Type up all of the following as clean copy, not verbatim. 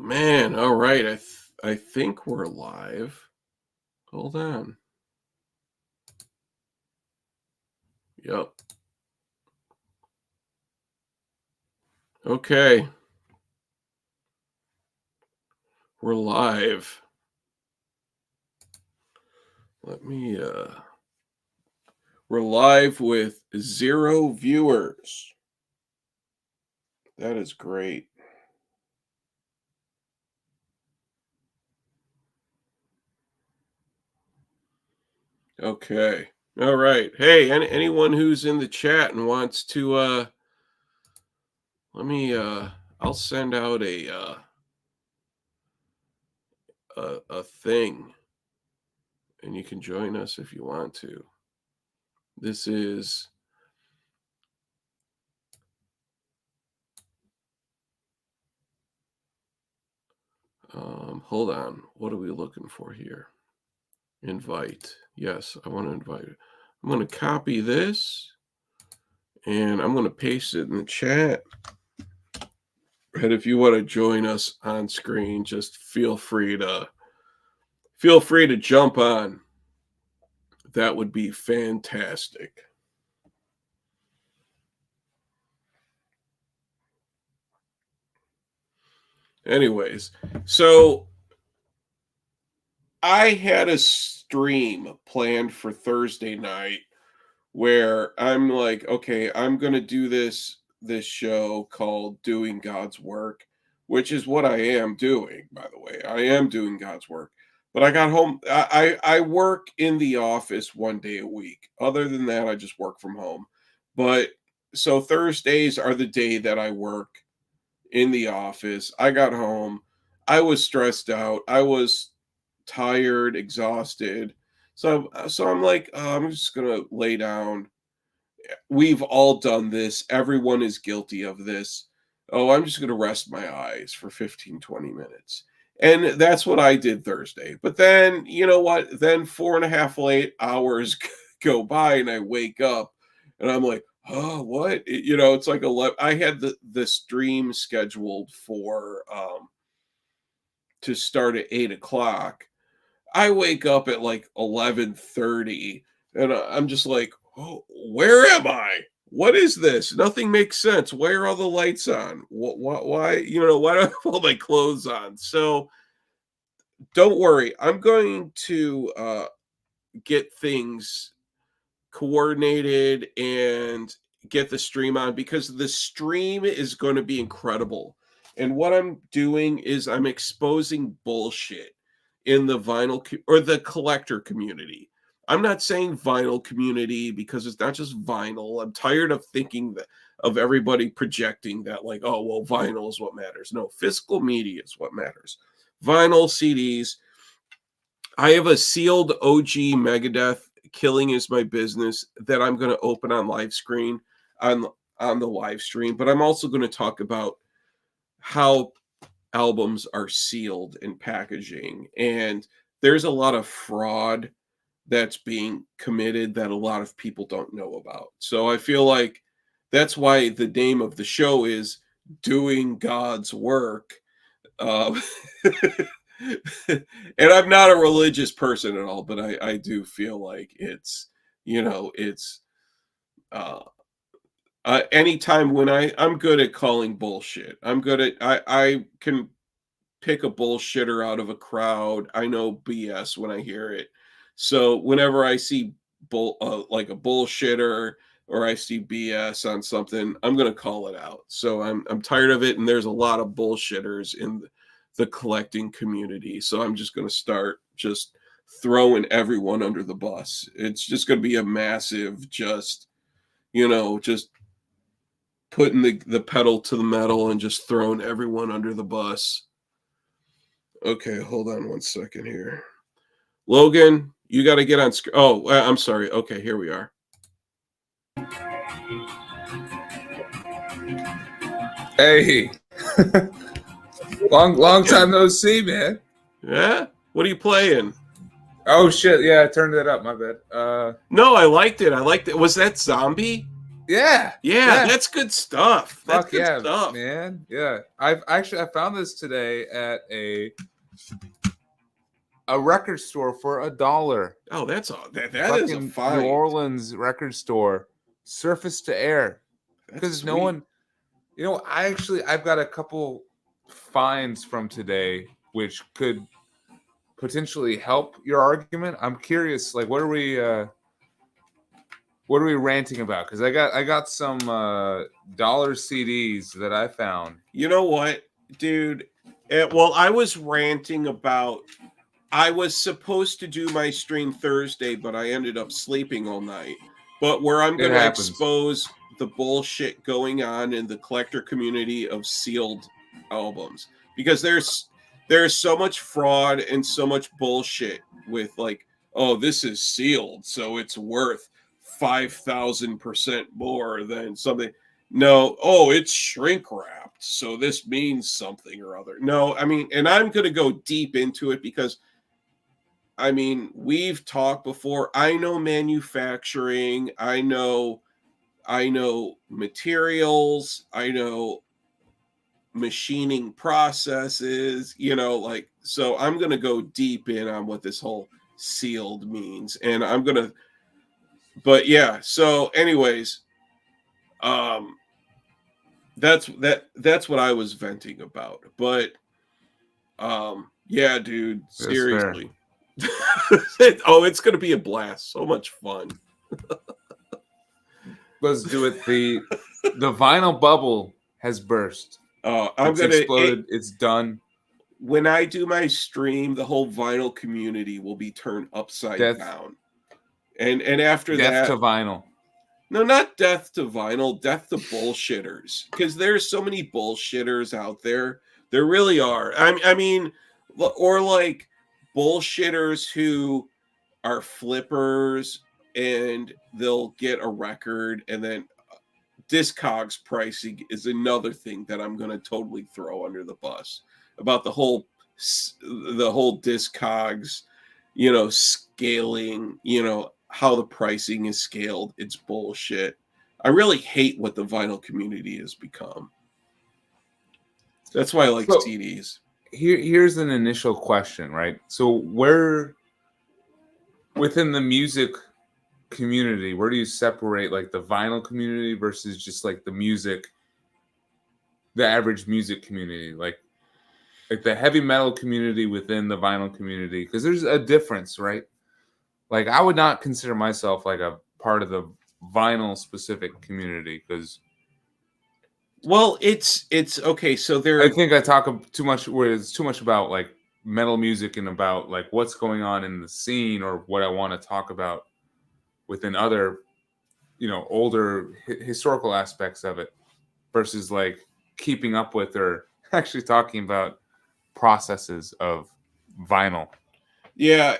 Man, all right. I think we're live. Hold on. Yep. Okay. We're live. We're live with 0 viewers. That is great. Okay. All right. Hey, anyone who's in the chat and wants to I'll send out a thing and you can join us if you want to. This is hold on. What are we looking for here? Invite. Yes, I want to invite it. I'm going to copy this and I'm going to paste it in the chat. And if you want to join us on screen, just feel free to jump on. That would be fantastic. Anyways, so I had a stream planned for Thursday night where I'm like, okay, I'm going to do this show called Doing God's Work, which is what I am doing, by the way. I am doing God's work. But I got home. I work in the office 1 day a week. Other than that, I just work from home. But so Thursdays are the day that I work in the office. I got home. I was stressed out. I was tired, exhausted. So I'm like, I'm just gonna lay down. We've all done this. Everyone is guilty of this. Oh, I'm just gonna rest my eyes for 15, 20 minutes. And that's what I did Thursday. But then, you know what? Then 4.5 late hours go by and I wake up and I'm like, oh, what? It's like 11. I had the stream scheduled for to start at 8 o'clock. I wake up at like 11:30 and I'm just like, oh, where am I? What is this? Nothing makes sense. Why are all the lights on? Why, why do I have all my clothes on? So don't worry. I'm going to get things coordinated and get the stream on because the stream is going to be incredible. And what I'm doing is I'm exposing bullshit in the vinyl or the collector community. I'm not saying vinyl community because it's not just vinyl. I'm tired of thinking that of everybody projecting that like, oh, well, vinyl is what matters. No, physical media is what matters. Vinyl, CDs. I have a sealed OG Megadeth Killing Is My Business that I'm going to open on live screen on the live stream, but I'm also going to talk about how albums are sealed in packaging, and there's a lot of fraud that's being committed that a lot of people don't know about. So I feel like that's why the name of the show is Doing God's Work. And I'm not a religious person at all, but I do feel like it's anytime when I'm good at calling bullshit. I can pick a bullshitter out of a crowd. I know BS when I hear it. So whenever I see like a bullshitter or I see BS on something, I'm going to call it out. So I'm tired of it, and there's a lot of bullshitters in the collecting community. So I'm just going to start just throwing everyone under the bus. It's just going to be a massive just putting the pedal to the metal and just throwing everyone under the bus. Okay, hold on 1 second here. Logan, you got to get on screen. Oh, I'm sorry. Okay, here we are. Hey. long time no see, man. Yeah? What are you playing? Oh, shit. Yeah, I turned that up. My bad. No, I liked it. Was that Zombie? Yeah. Yeah, that's good stuff. That's Fuck good yeah, stuff. man. Yeah. I found this today at a record store for $1. Oh, that is a Fucking New find. Orleans record store, surface to air. That's Because no sweet. one, I've got a couple finds from today which could potentially help your argument. I'm curious, like, what are we ranting about? Because I got some dollar CDs that I found. You know what, dude? Well, I was ranting about. I was supposed to do my stream Thursday, but I ended up sleeping all night. But where I'm going to expose the bullshit going on in the collector community of sealed albums, because there's so much fraud and so much bullshit with, like, oh, this is sealed, so it's worth 5,000% more than something. No, oh, it's shrink wrapped, so this means something or other. No, I mean, and I'm going to go deep into it because, I mean, we've talked before. I know manufacturing, I know materials, I know machining processes, like, so I'm going to go deep in on what this whole sealed means, and but yeah, so anyways, that's what I was venting about. But yeah, dude, seriously. Oh, it's gonna be a blast. So much fun. Let's do it. The vinyl bubble has burst. It's exploded. It's done. When I do my stream, the whole vinyl community will be turned upside down. And after death to vinyl. No, not death to vinyl, death to bullshitters. Because there's so many bullshitters out there. There really are. I mean, or like bullshitters who are flippers and they'll get a record, and then Discogs pricing is another thing that I'm going to totally throw under the bus about the whole Discogs, scaling, how the pricing is scaled. It's bullshit. I really hate what the vinyl community has become. That's why I like CDs. Here's an initial question, right? So where within the music community, where do you separate like the vinyl community versus just like the average music community, like the heavy metal community within the vinyl community? Because there's a difference, right? Like, I would not consider myself like a part of the vinyl specific community because, well, it's okay. So I think I talk too much where it's too much about like metal music and about like what's going on in the scene or what I want to talk about within other, older historical aspects of it versus like keeping up with or actually talking about processes of vinyl. Yeah,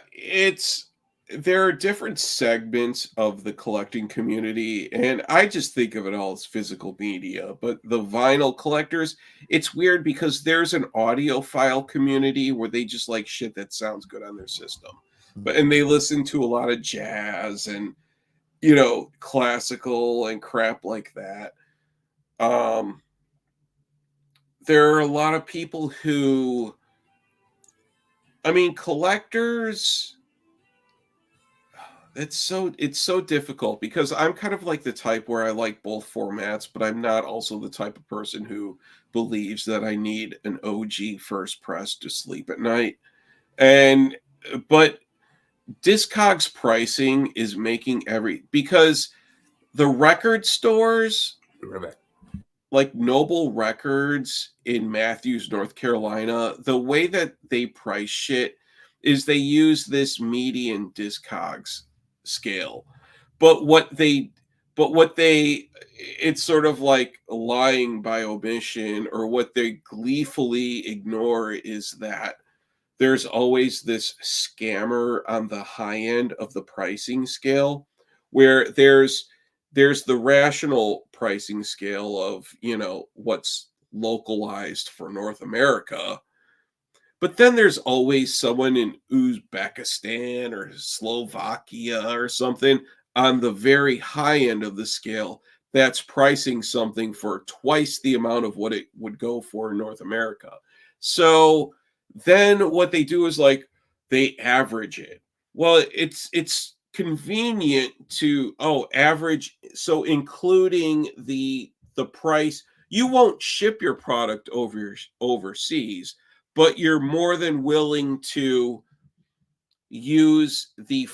there are different segments of the collecting community, and I just think of it all as physical media. But the vinyl collectors, it's weird because there's an audiophile community where they just like shit that sounds good on their system. And they listen to a lot of jazz and, classical and crap like that. There are a lot of people who, I mean, collectors, it's so difficult because I'm kind of like the type where I like both formats, but I'm not also the type of person who believes that I need an OG first press to sleep at night. But Discogs pricing is making because the record stores, like Noble Records in Matthews, North Carolina, the way that they price shit is they use this median Discogs scale. But it's sort of like lying by omission, or what they gleefully ignore is that there's always this scammer on the high end of the pricing scale, where there's the rational pricing scale of, what's localized for North America. But then there's always someone in Uzbekistan or Slovakia or something on the very high end of the scale that's pricing something for twice the amount of what it would go for in North America. So then what they do is like they average it. Well, it's convenient to average, so including the price. You won't ship your product overseas, but you're more than willing to use the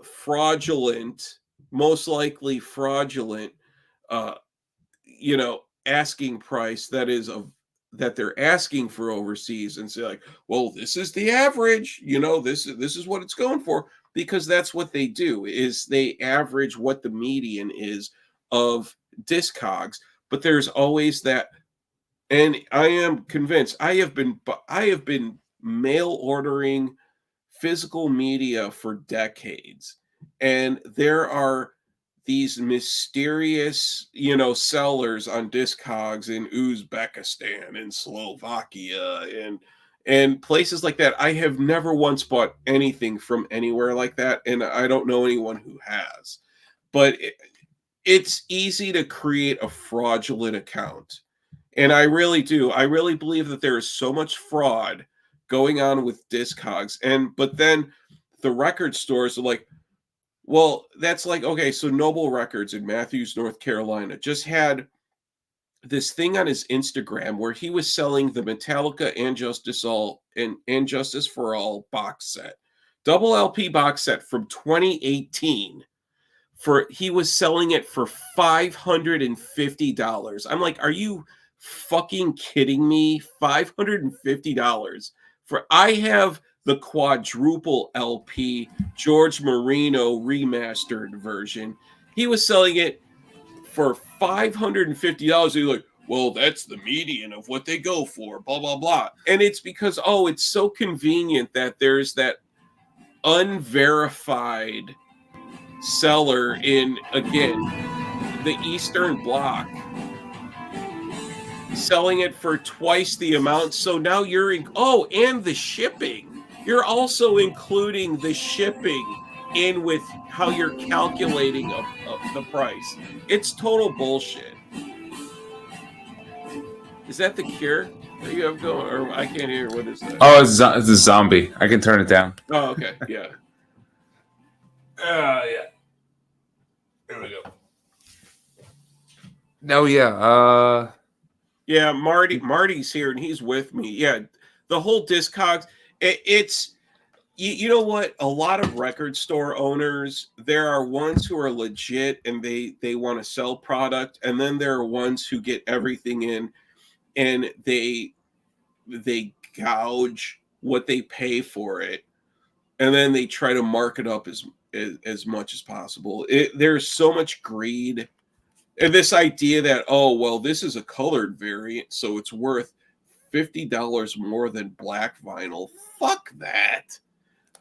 fraudulent, most likely fraudulent, uh, asking price that they're asking for overseas, and say like, well, this is the average, this is what it's going for, because that's what they do, is they average what the median is of Discogs. But there's always that, and I am convinced, I have been mail ordering physical media for decades, and there are these mysterious, sellers on Discogs in Uzbekistan and Slovakia and places like that. I have never once bought anything from anywhere like that, and I don't know anyone who has. But it's easy to create a fraudulent account. And I really do. I really believe that there is so much fraud going on with Discogs. But then the record stores are like, well, that's like, okay, so Noble Records in Matthews, North Carolina just had this thing on his Instagram where he was selling the Metallica and Justice for All box set, double LP box set from 2018. He was selling it for $550. I'm like, are you fucking kidding me? $550 I have the quadruple LP George Marino remastered version. He was selling it for $550. He's like, well, that's the median of what they go for, blah, blah, blah. And it's because, it's so convenient that there's that unverified seller in, again, the Eastern Bloc, selling it for twice the amount. So now you're and the shipping. You're also including the shipping in with how you're calculating the price. It's total bullshit. Is that the Cure that you have going? Or I can't hear. What is that? Oh, it's a zombie. I can turn it down. Oh, okay. Yeah. Yeah. There we go. No, yeah. Yeah, Marty's here and he's with me. Yeah, the whole Discogs. It's you know what? A lot of record store owners, there are ones who are legit and they want to sell product, and then there are ones who get everything in and they gouge what they pay for it, and then they try to mark it up as much as possible. There's so much greed. And this idea that, this is a colored variant, so it's worth $50 more than black vinyl. Fuck that.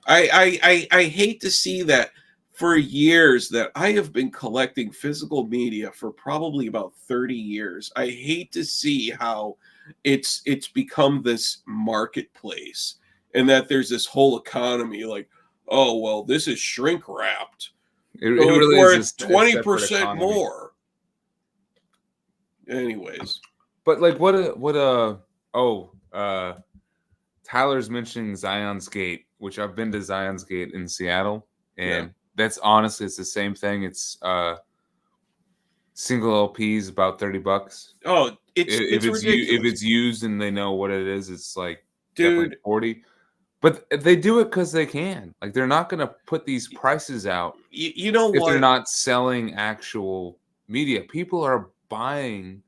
I hate to see that. For years that I have been collecting physical media for probably about 30 years. I hate to see how it's become this marketplace, and that there's this whole economy like, this is shrink wrapped. It really is 20% more. Anyways, but like Tyler's mentioning Zion's Gate, which I've been to Zion's Gate in Seattle, and that's honestly, it's the same thing. It's single LPs about $30. Oh, it's ridiculous. If it's used and they know what it is, it's like definitely 40. But they do it because they can. Like, they're not going to put these prices out. You know if what? They're not selling actual media. People are buying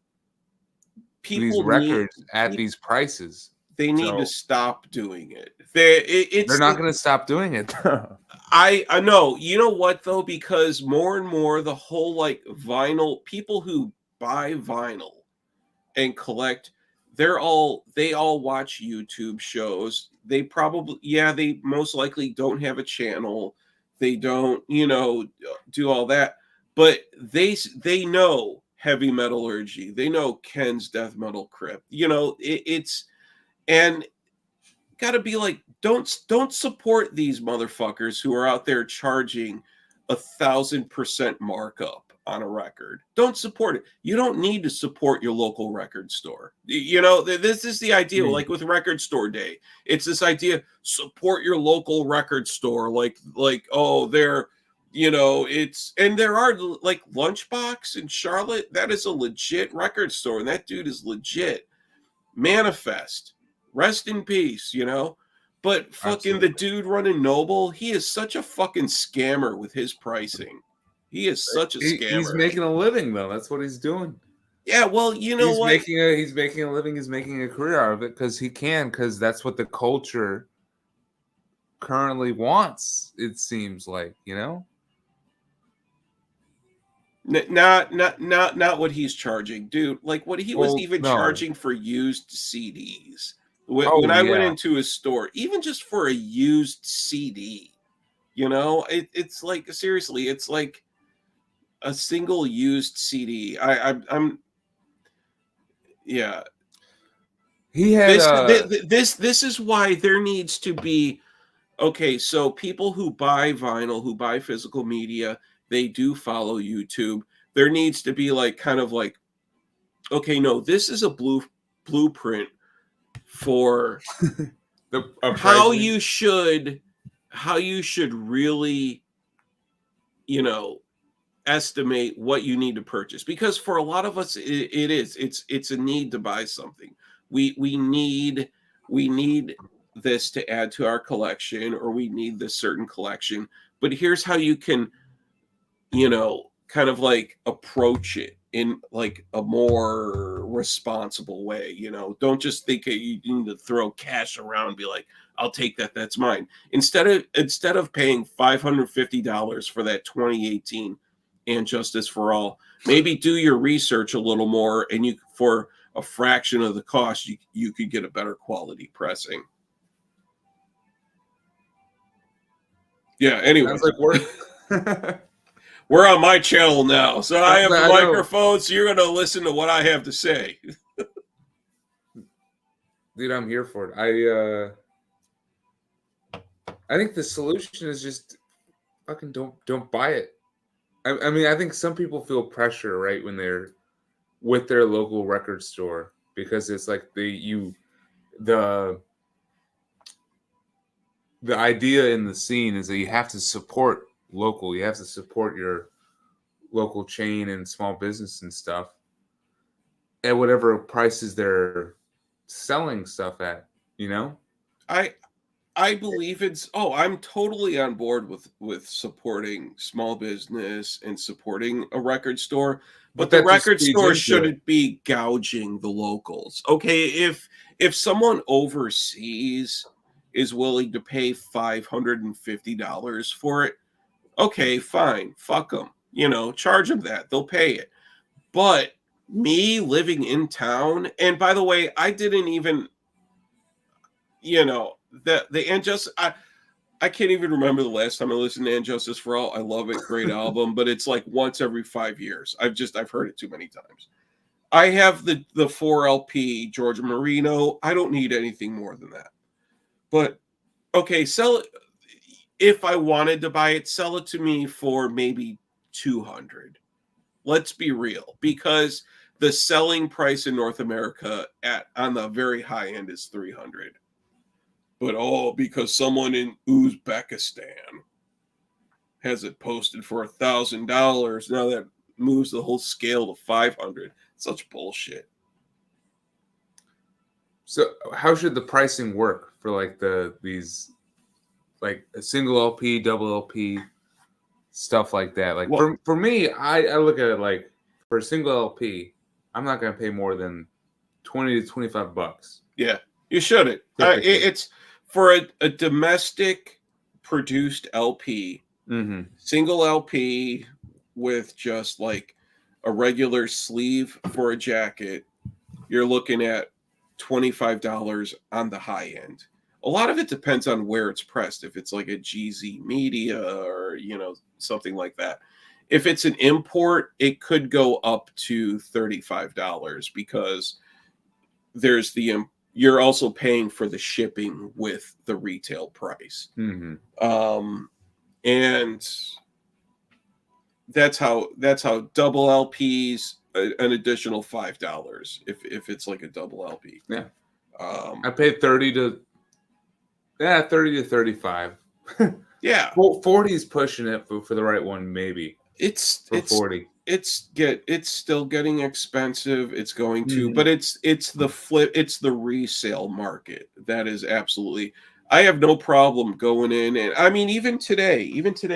these records at these prices. They need to stop doing it. They're not going to stop doing it. I know. You know what though? Because more and more the whole like vinyl, people who buy vinyl and collect, they all watch YouTube shows. They most likely don't have a channel. They don't, do all that. But they know heavy metallurgy. They know Ken's death metal crypt. It's and got to be like, don't support these motherfuckers who are out there charging 1,000% markup on a record. Don't support it. You don't need to support your local record store. You know, this is the idea, like with Record Store Day. It's this idea, support your local record store. Like, oh, they're, you know, it's, and there are like Lunchbox in Charlotte. That is a legit record store. And that dude is legit. Manifest. Rest in peace, you know? But fucking the dude running Noble, he is such a fucking scammer with his pricing. He is such a scammer. He's making a living though. That's what he's doing. Yeah, well, you know what? He's making a living. He's making a career out of it because that's what the culture currently wants. It seems like, you know. Not what he's charging, dude. Like what he was charging for used CDs. When I went into his store, even just for a used CD, you know, it's like, seriously, it's like a single used CD. I'm yeah. He had this is why there needs to be, okay, so people who buy vinyl, who buy physical media, they do follow YouTube. There needs to be like kind of like, okay, no, this is a blueprint for how you should really, you know, estimate what you need to purchase, because for a lot of us it's a need to buy something. We need this to add to our collection, or we need this certain collection. But here's how you can, you know, kind of like approach it in like a more responsible way. You know, don't just think you need to throw cash around and be like, I'll take that, that's mine. Instead of paying $550 for that 2018 And Justice for All, maybe do your research a little more, and you, for a fraction of the cost, you could get a better quality pressing. Yeah, anyway. Sounds like we're on my channel now, so I have the microphone, so you're going to listen to what I have to say. Dude, I'm here for it. I think the solution is just fucking don't buy it. I mean, I think some people feel pressure, right, when they're with their local record store, because it's like the idea in the scene is that you have to support local. You have to support your local chain and small business and stuff at whatever prices they're selling stuff at, you know? I believe I'm totally on board with supporting small business and supporting a record store, but the record store shouldn't be gouging the locals. Okay, if someone overseas is willing to pay $550 for it, okay, fine, fuck them. You know, charge them that. They'll pay it. But me living in town, and by the way, I didn't even, you know, the Injustice, I can't even remember the last time I listened to Injustice for All. I love it, great album, but it's like once every 5 years. I've heard it too many times. I have the 4 LP Georgia Marino. I don't need anything more than that. But okay, sell it. If I wanted to buy it, sell it to me for maybe $200. Let's be real, because the selling price in North America on the very high end is $300. But because someone in Uzbekistan has it posted for $1,000, now that moves the whole scale to $500. Such bullshit. So how should the pricing work for like these like a single LP, double LP, stuff like that? Like, well, for me, I look at it like, for a single LP, I'm not going to pay more than $20 to $25. Yeah, you shouldn't. It's for a domestic produced LP, single LP with just like a regular sleeve for a jacket, you're looking at $25 on the high end. A lot of it depends on where it's pressed. If it's like a GZ Media or, you know, something like that. If it's an import, it could go up to $35 because there's you're also paying for the shipping with the retail price. And that's how double LPs, an additional $5 if it's like a double LP. Yeah. I paid 30 to 35. Yeah. Well, 40 is pushing it for the right one, maybe. It's 40. It's still getting expensive. It's going to, Mhm. but it's the resale market. That is absolutely, I have no problem going in, and I mean even today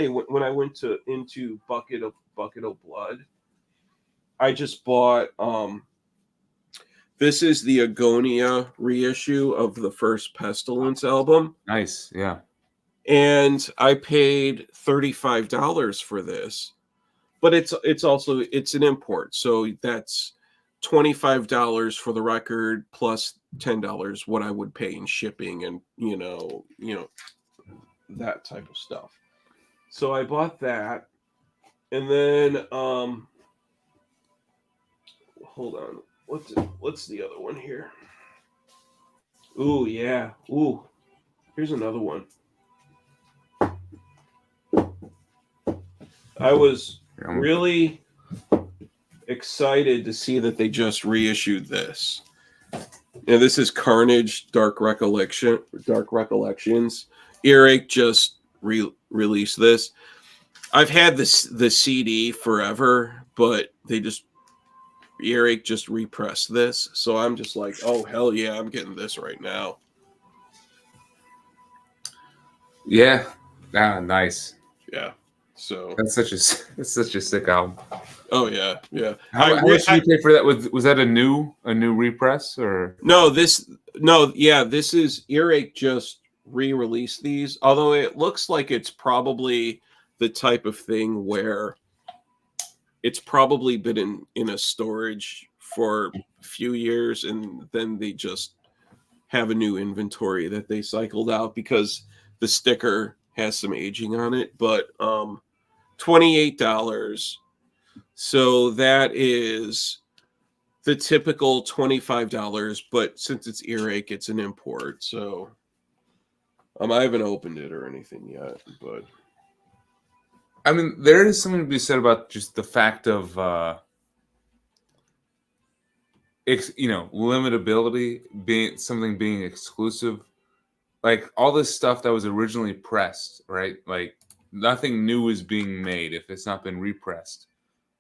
when I went into Bucket of Blood, I just bought this is the Agonia reissue of the first Pestilence album. Nice, yeah. And I paid $35 for this. But it's also an import. So that's $25 for the record plus $10 what I would pay in shipping and that type of stuff. So I bought that. And then hold on. What's the other one here? Ooh, yeah. Ooh. Here's another one. I was really excited to see that they just reissued this. And this is Carnage Dark Recollections. Earache just released this. I've had the CD forever, but Earache just repressed this. So I'm just like, oh hell yeah, I'm getting this right now. Yeah. Nice. Yeah. So that's such a sick album. Oh yeah, yeah. How much did you pay for that? Was that a new repress or this is Earache just re-released these. Although it looks like it's probably the type of thing where it's probably been in a storage for a few years and then they just have a new inventory that they cycled out because the sticker has some aging on it. But $28. So that is the typical $25, but since it's Earache, it's an import. So I haven't opened it or anything yet, but I mean, there is something to be said about just the fact of limitability, being exclusive. Like all this stuff that was originally pressed, right? Like nothing new is being made if it's not been repressed.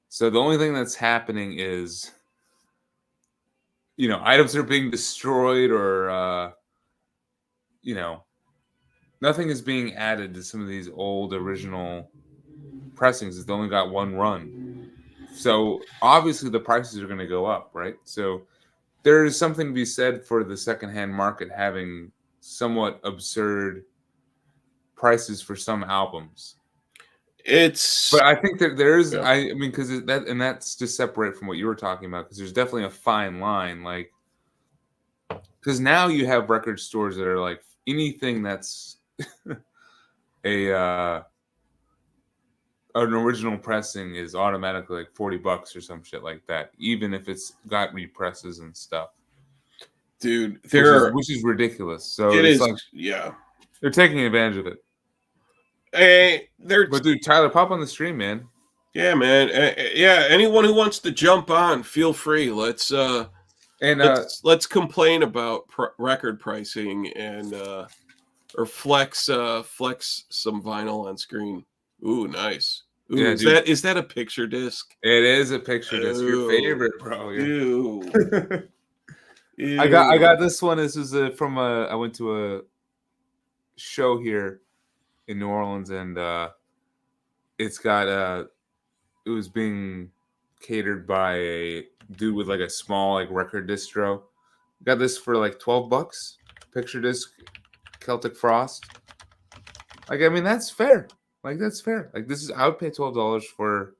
So the only thing that's happening is, items are being destroyed or, nothing is being added to some of these old original pressings. It's only got one run. So obviously the prices are going to go up, right? So there is something to be said for the secondhand market having somewhat absurd prices for some albums. But I think that there's, yeah. I mean, because that's just separate from what you were talking about, because there's definitely a fine line, like, because now you have record stores that are like anything that's an original pressing is automatically like $40 or some shit like that, even if it's got represses and stuff. Dude, which is ridiculous. So it it's is, like, yeah, they're taking advantage of it. But dude, Tyler, pop on the stream, man. Yeah, man. Yeah, anyone who wants to jump on, feel free. Let's complain about record pricing and or flex some vinyl on screen. Ooh, nice. Ooh, yeah, is that a picture disc? It is a picture disc. Your favorite, bro. Ew. Ew. I got this one. This is from I went to a show here in New Orleans, and it's got it was being catered by a dude with like a small like record distro. Got this for like $12. Picture disc, Celtic Frost. Like, I mean, that's fair. Like, that's fair. Like, this is, I would pay $12 for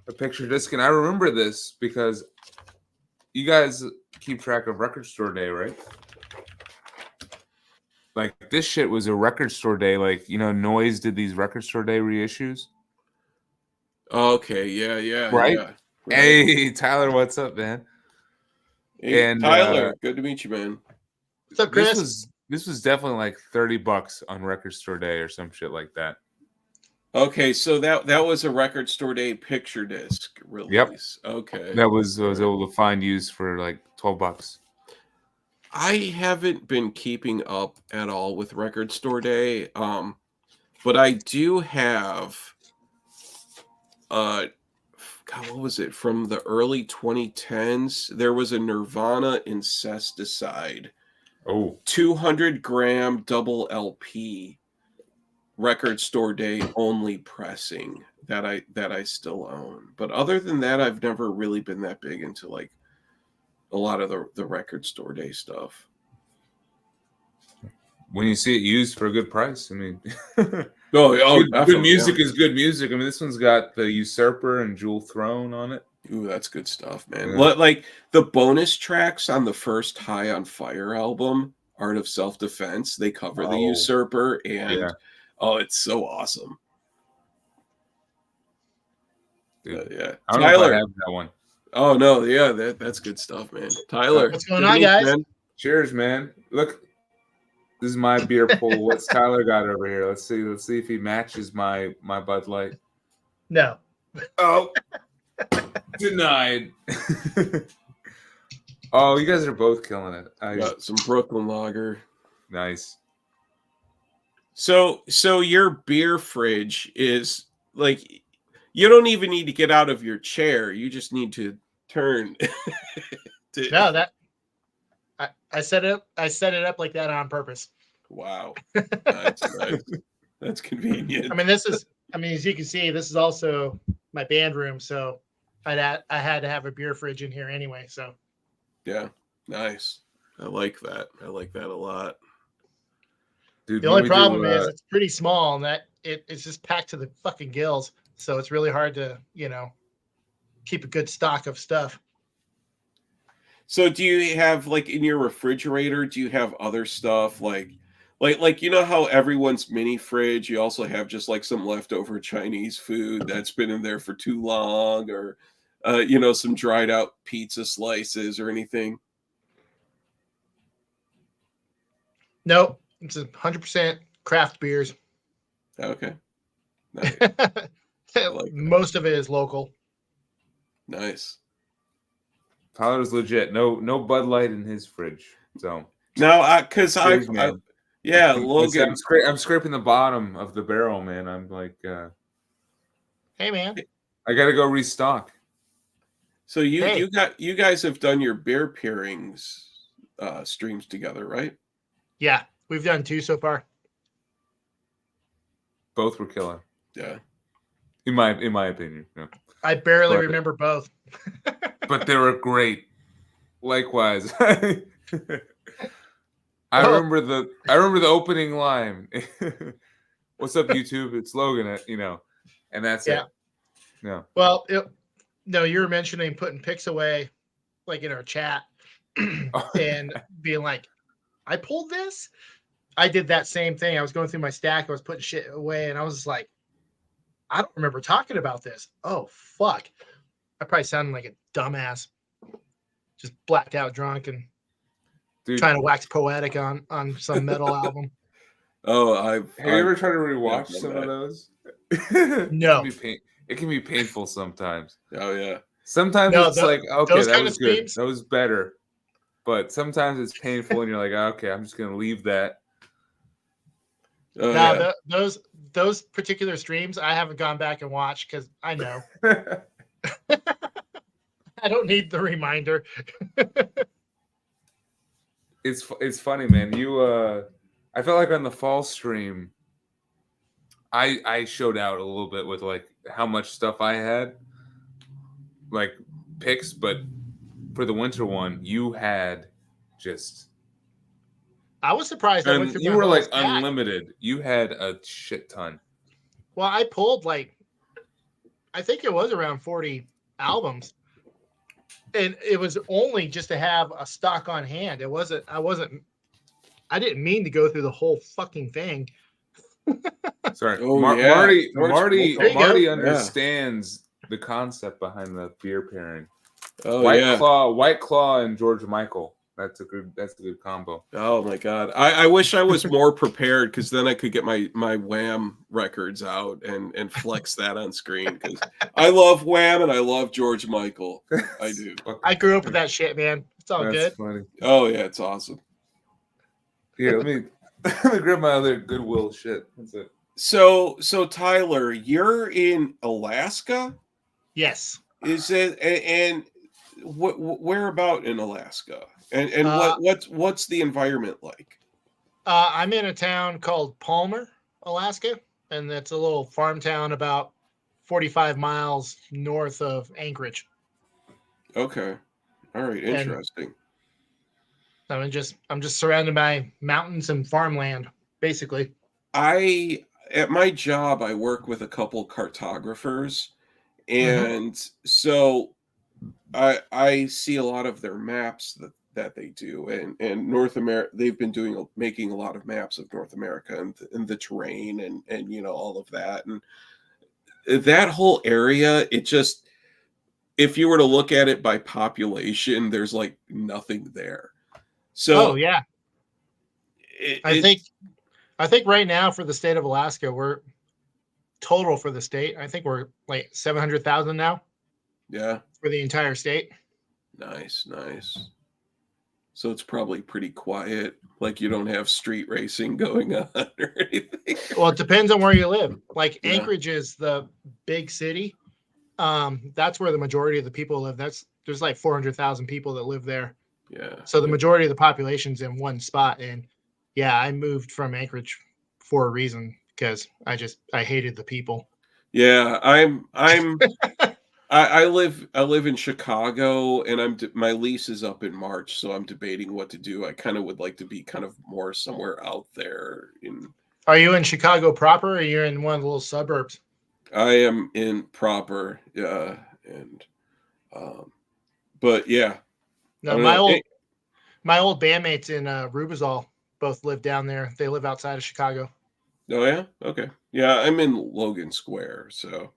a picture disc. And I remember this because you guys keep track of Record Store Day, right? Like, this shit was a Record Store Day. Like, Noise did these Record Store Day reissues. Okay, yeah. Right? Yeah, right. Hey, Tyler, what's up, man? Hey, and Tyler, good to meet you, man. What's up, Chris? This was definitely like $30 on Record Store Day or some shit like that. Okay, so that was a Record Store Day picture disc release. Okay. That was able to find used for like $12. I haven't been keeping up at all with Record Store Day, but I do have, God, what was it, from the early 2010s? There was a Nirvana Incesticide Oh, 200-gram double LP Record Store Day only pressing that I still own. But other than that, I've never really been that big into like a lot of the Record Store Day stuff. when you see it used for a good price, I mean, good music is good music. I mean, this one's got the Usurper and Jewel Throne on it. Ooh, that's good stuff, man. Yeah. Like the bonus tracks on the first High on Fire album, Art of Self-Defense, they cover the Usurper, and it's so awesome. Dude, yeah, I don't know if I have that one. Oh no, yeah, that's good stuff, man. Tyler, what's going on, guys? Man? Cheers, man. Look, this is my beer pool. What's Tyler got over here? Let's see if he matches my Bud Light. No. Oh, denied. Oh, you guys are both killing it. Got some Brooklyn Lager. Nice. So your beer fridge is like, you don't even need to get out of your chair. You just need to turn. No, that I set it up. I set it up like that on purpose. Wow, nice. That's convenient. I mean, as you can see, this is also my band room, so I had to have a beer fridge in here anyway. So yeah, nice. I like that. I like that a lot. Dude, the only problem is it's pretty small, and that it's just packed to the fucking gills. So it's really hard to, keep a good stock of stuff. So do you have, like, in your refrigerator, do you have other stuff like you know how everyone's mini fridge, you also have just like some leftover Chinese food that's been in there for too long, or some dried out pizza slices or anything? Nope. It's 100% craft beers. Okay. Nice. Like most of it is local. Nice. Tyler's legit. No Bud Light in his fridge. So no, because Logan. I'm scraping the bottom of the barrel, man. I'm like, hey, man, I gotta go restock. So you guys have done your beer pairings streams together, right? Yeah, we've done 2 so far. Both were killer. Yeah. In my opinion. Yeah. I barely remember both. But they were great. Likewise. I remember the opening line. What's up, YouTube? It's Logan, and that's it. No. Well, no, you were mentioning putting pics away, like in our chat, and being like, I pulled this. I did that same thing. I was going through my stack. I was putting shit away, and I was just like, I don't remember talking about this. Oh, fuck. I probably sounded like a dumbass. Just blacked out drunk and trying to wax poetic on some metal album. Oh, have you ever tried to rewatch some of those? No. It can be painful sometimes. Oh, yeah. Sometimes it's like, okay, that was good. Streams? That was better. But sometimes it's painful and you're like, okay, I'm just going to leave that. Oh, yeah. Those particular streams, I haven't gone back and watched because I know. I don't need the reminder. It's funny, man. I felt like on the fall stream, I showed out a little bit with like how much stuff I had, like picks, but for the winter one, you had just. I was surprised. You were like unlimited. You had a shit ton. Well, I pulled I think it was around 40 albums, and it was only just to have a stock on hand. I didn't mean to go through the whole fucking thing. Sorry, Oh, Marty understands the concept behind the beer pairing. Oh, White Claw, and George Michael. That's a good combo. Oh my god. I wish I was more prepared, because then I could get my Wham records out and flex that on screen, because I love Wham and I love George Michael. I do. I grew up with that shit, man. It's all That's good. funny. Oh yeah, it's awesome. Yeah, let me grab my other Goodwill shit. That's it. So Tyler, you're in Alaska? Yes. Is it, and where about in Alaska? And what's the environment like? I'm in a town called Palmer, Alaska, and that's a little farm town about 45 miles north of Anchorage. Okay. All right, interesting. I'm just surrounded by mountains and farmland, basically. At my job, I work with a couple cartographers, and so I see a lot of their maps that they do, and North America. They've been making a lot of maps of North America and the terrain and all of that, and that whole area. It just, if you were to look at it by population, there's like nothing there. So yeah, I think right now for the state of Alaska, we're total for the state. I think we're like 700,000 now. Yeah, for the entire state. Nice. So it's probably pretty quiet. Like you don't have street racing going on or anything. Well, it depends on where you live. Like Yeah. Anchorage is the big city. That's where the majority of the people live. There's like 400,000 people that live there. Yeah. So the majority of the population's in one spot. And yeah, I moved from Anchorage for a reason, because I hated the people. Yeah, I live in Chicago, and my lease is up in March, so I'm debating what to do. I kind of would like to be kind of more somewhere out there. Are you in Chicago proper, or are you in one of the little suburbs? I am in proper, but yeah. No, my old bandmates in Rubizal both live down there. They live outside of Chicago. Oh yeah, okay, yeah. I'm in Logan Square, so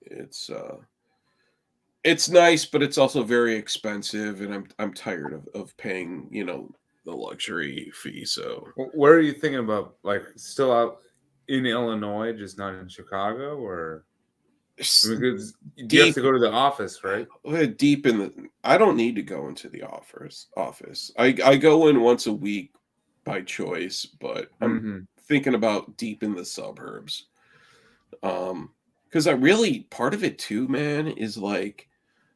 it's nice, but it's also very expensive, and I'm tired of paying the luxury fee. So where are you thinking about? Like still out in Illinois, just not in Chicago, or because you have to go to the office, right? Deep in I don't need to go into the office. I go in once a week by choice, but I'm thinking about deep in the suburbs. Because part of it too, man, is like,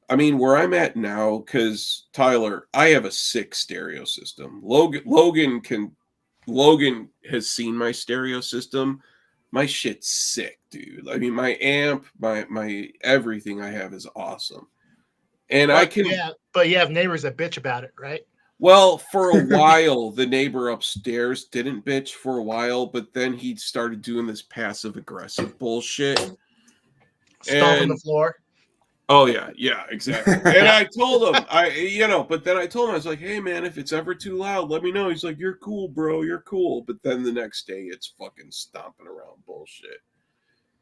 I mean, where I'm at now, because Tyler, I have a sick stereo system. Logan has seen my stereo system. My shit's sick, dude. I mean, my amp, my everything I have is awesome. And but you have neighbors that bitch about it, right? Well, for a while, the neighbor upstairs didn't bitch for a while, but then he started doing this passive aggressive bullshit. Stomping the floor. Oh yeah, exactly. And I told him, but then I told him, I was like, hey man, if it's ever too loud, let me know. He's like, you're cool, bro, you're cool. But then the next day it's fucking stomping around bullshit.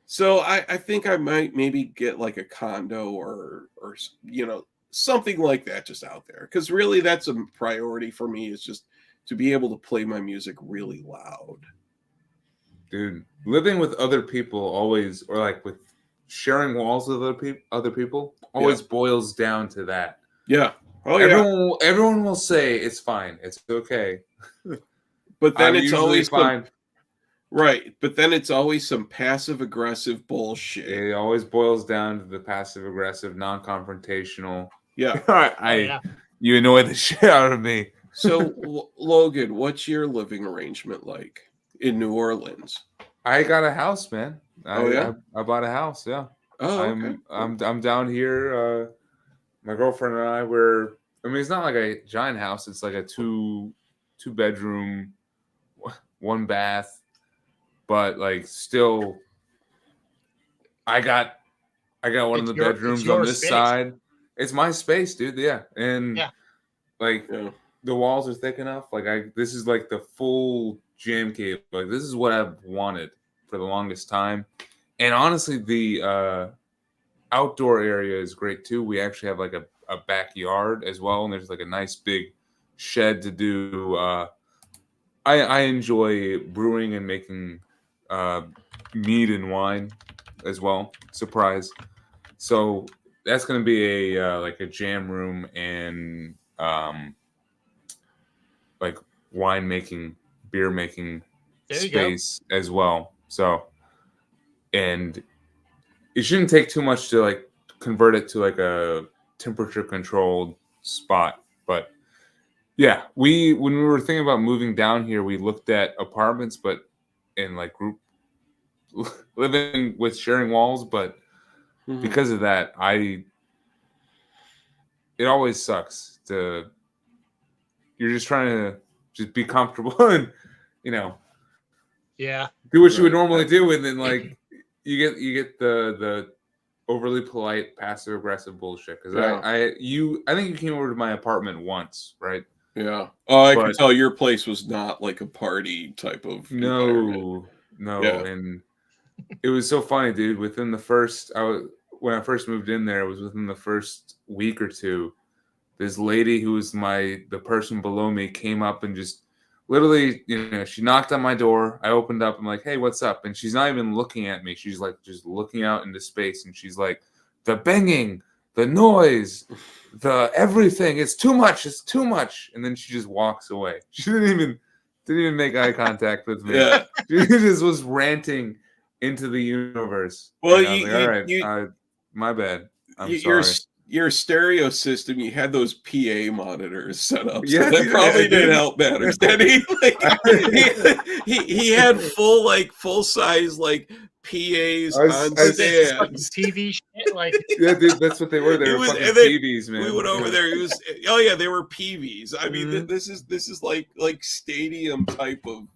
So I think I might maybe get like a condo or something like that just out there. Because really that's a priority for me, is just to be able to play my music really loud. Dude, living with other people always, or like with sharing walls with other people always boils down to that. Yeah. Oh yeah. Everyone will say it's fine, it's okay. But then it's always fine. Right, but then it's always some passive aggressive bullshit. It always boils down to the passive aggressive, non-confrontational. Yeah. You annoy the shit out of me. So, Logan, what's your living arrangement like in New Orleans? I got a house, man. I bought a house. Yeah. Oh, okay. I'm down here. My girlfriend and I it's not like a giant house. It's like a two bedroom, one bath, but like still, I got one of the bedrooms on this side. It's my space, dude. Yeah, and the walls are thick enough. Like this is like the full jam cave. Like this is what I've wanted for the longest time. And honestly, the outdoor area is great too. We actually have like a backyard as well, and there's like a nice big shed to do. I enjoy brewing and making mead and wine as well. Surprise! So that's going to be a like a jam room and like wine making, beer making space as well. So, and it shouldn't take too much to like convert it to like a temperature controlled spot, but yeah, when we were thinking about moving down here, we looked at apartments, but in like group living with sharing walls. But because of that, it always sucks to. You're just trying to just be comfortable and do what you would normally do, and then like you get the overly polite passive aggressive bullshit. Because I think you came over to my apartment once, right? Yeah. Oh, I could tell your place was not like a party type of No. Yeah. And it was so funny, dude. When I first moved in there, it was within the first week or two. This lady who was the person below me came up and just literally, she knocked on my door. I opened up. I'm like, hey, what's up? And she's not even looking at me. She's like just looking out into space. And she's like, the banging, the noise, the everything. It's too much. It's too much. And then she just walks away. She didn't even make eye contact with me. Yeah. She just was ranting into the universe. Well, all right, my bad. I'm sorry. Your stereo system, you had those PA monitors set up, so that probably didn't help matters. Did he? He had full size PAs on stands. TV shit, yeah, dude, that's what they were. They were fucking PVs, man. We went over there. They were PVs. I mean, this is like stadium type of.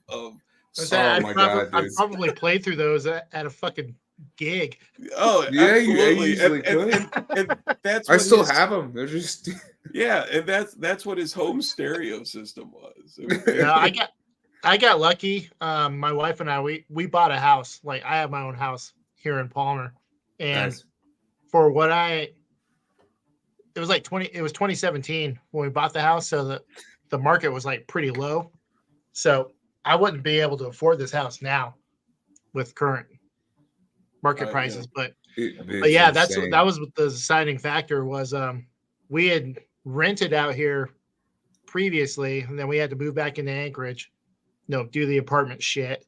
I probably played through those at a fucking gig. Oh yeah, absolutely. You easily could. And that's I still have them. They're just and that's what his home stereo system was. Yeah, I got lucky. My wife and I we bought a house. Like I have my own house here in Palmer, and for what it was 2017 when we bought the house, so the market was like pretty low. So I wouldn't be able to afford this house now with current market prices, but yeah, that was the deciding factor was we had rented out here previously, and then we had to move back into Anchorage, do the apartment shit,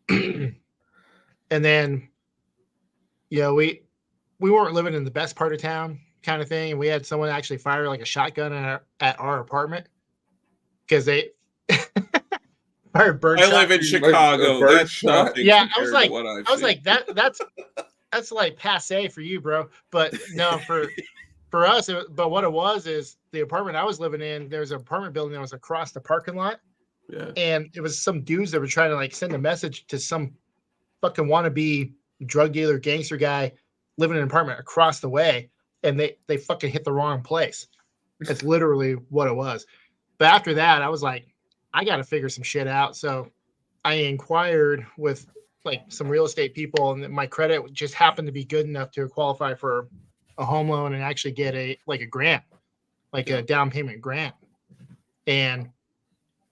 and then we weren't living in the best part of town kind of thing, and we had someone actually fire like a shotgun at our apartment because they I live in Chicago. That's nothing. Yeah, I was like that's like passe for you, bro. But no, for us. But what it was is the apartment I was living in. There's an apartment building that was across the parking lot, and it was some dudes that were trying to send a message to some fucking wannabe drug dealer, gangster guy living in an apartment across the way, and they fucking hit the wrong place. That's literally what it was. But after that, I was like, I got to figure some shit out. So I inquired with some real estate people, and my credit just happened to be good enough to qualify for a home loan and actually get a grant, a down payment grant. And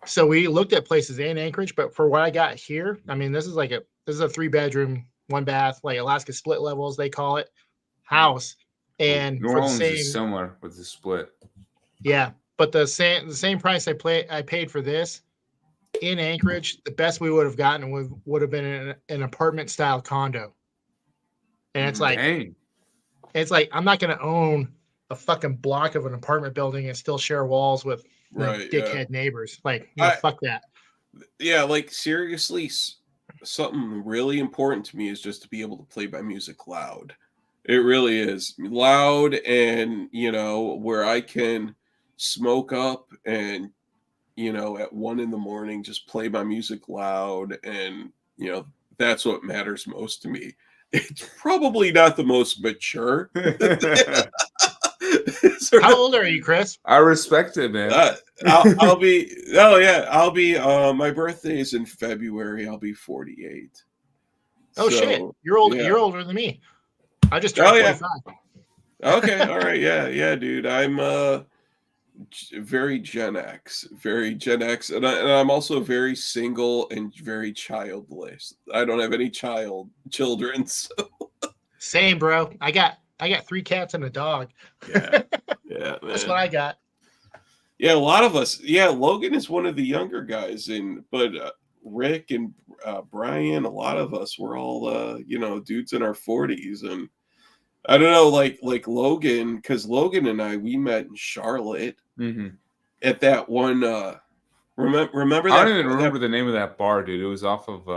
so we looked at places in Anchorage, but for what I got here, I mean, this is a 3-bedroom, 1-bath, Alaska split levels, they call it, house. And New Orleans is similar with the split. Yeah. But the same price I paid for this in Anchorage, the best we would have gotten would have been an apartment style condo. And it's I'm not going to own a fucking block of an apartment building and still share walls with dickhead neighbors. Fuck that. Yeah, seriously, something really important to me is just to be able to play my music loud. It really is loud, and where I can smoke up and at 1 a.m. just play my music loud, and that's what matters most to me. It's probably not the most mature. How old are you, Chris? I respect it, man. I'll be my birthday is in February. I'll be 48. Oh shit, you're old. Yeah. You're older than me. I just turned 45. Okay, all right, yeah, dude. I'm very Gen X, very Gen X, and I'm also very single and very childless. I don't have any children, so Same, bro. I got 3 cats and a dog. yeah, yeah, That's man. what I got. Yeah, a lot of us. Yeah, Logan is one of the younger guys, but Rick and Brian, a lot of us were all dudes in our 40s, and I don't know, like Logan, because Logan and I, we met in Charlotte at that one. Remember that? I don't even remember the name of that bar, dude. It was off of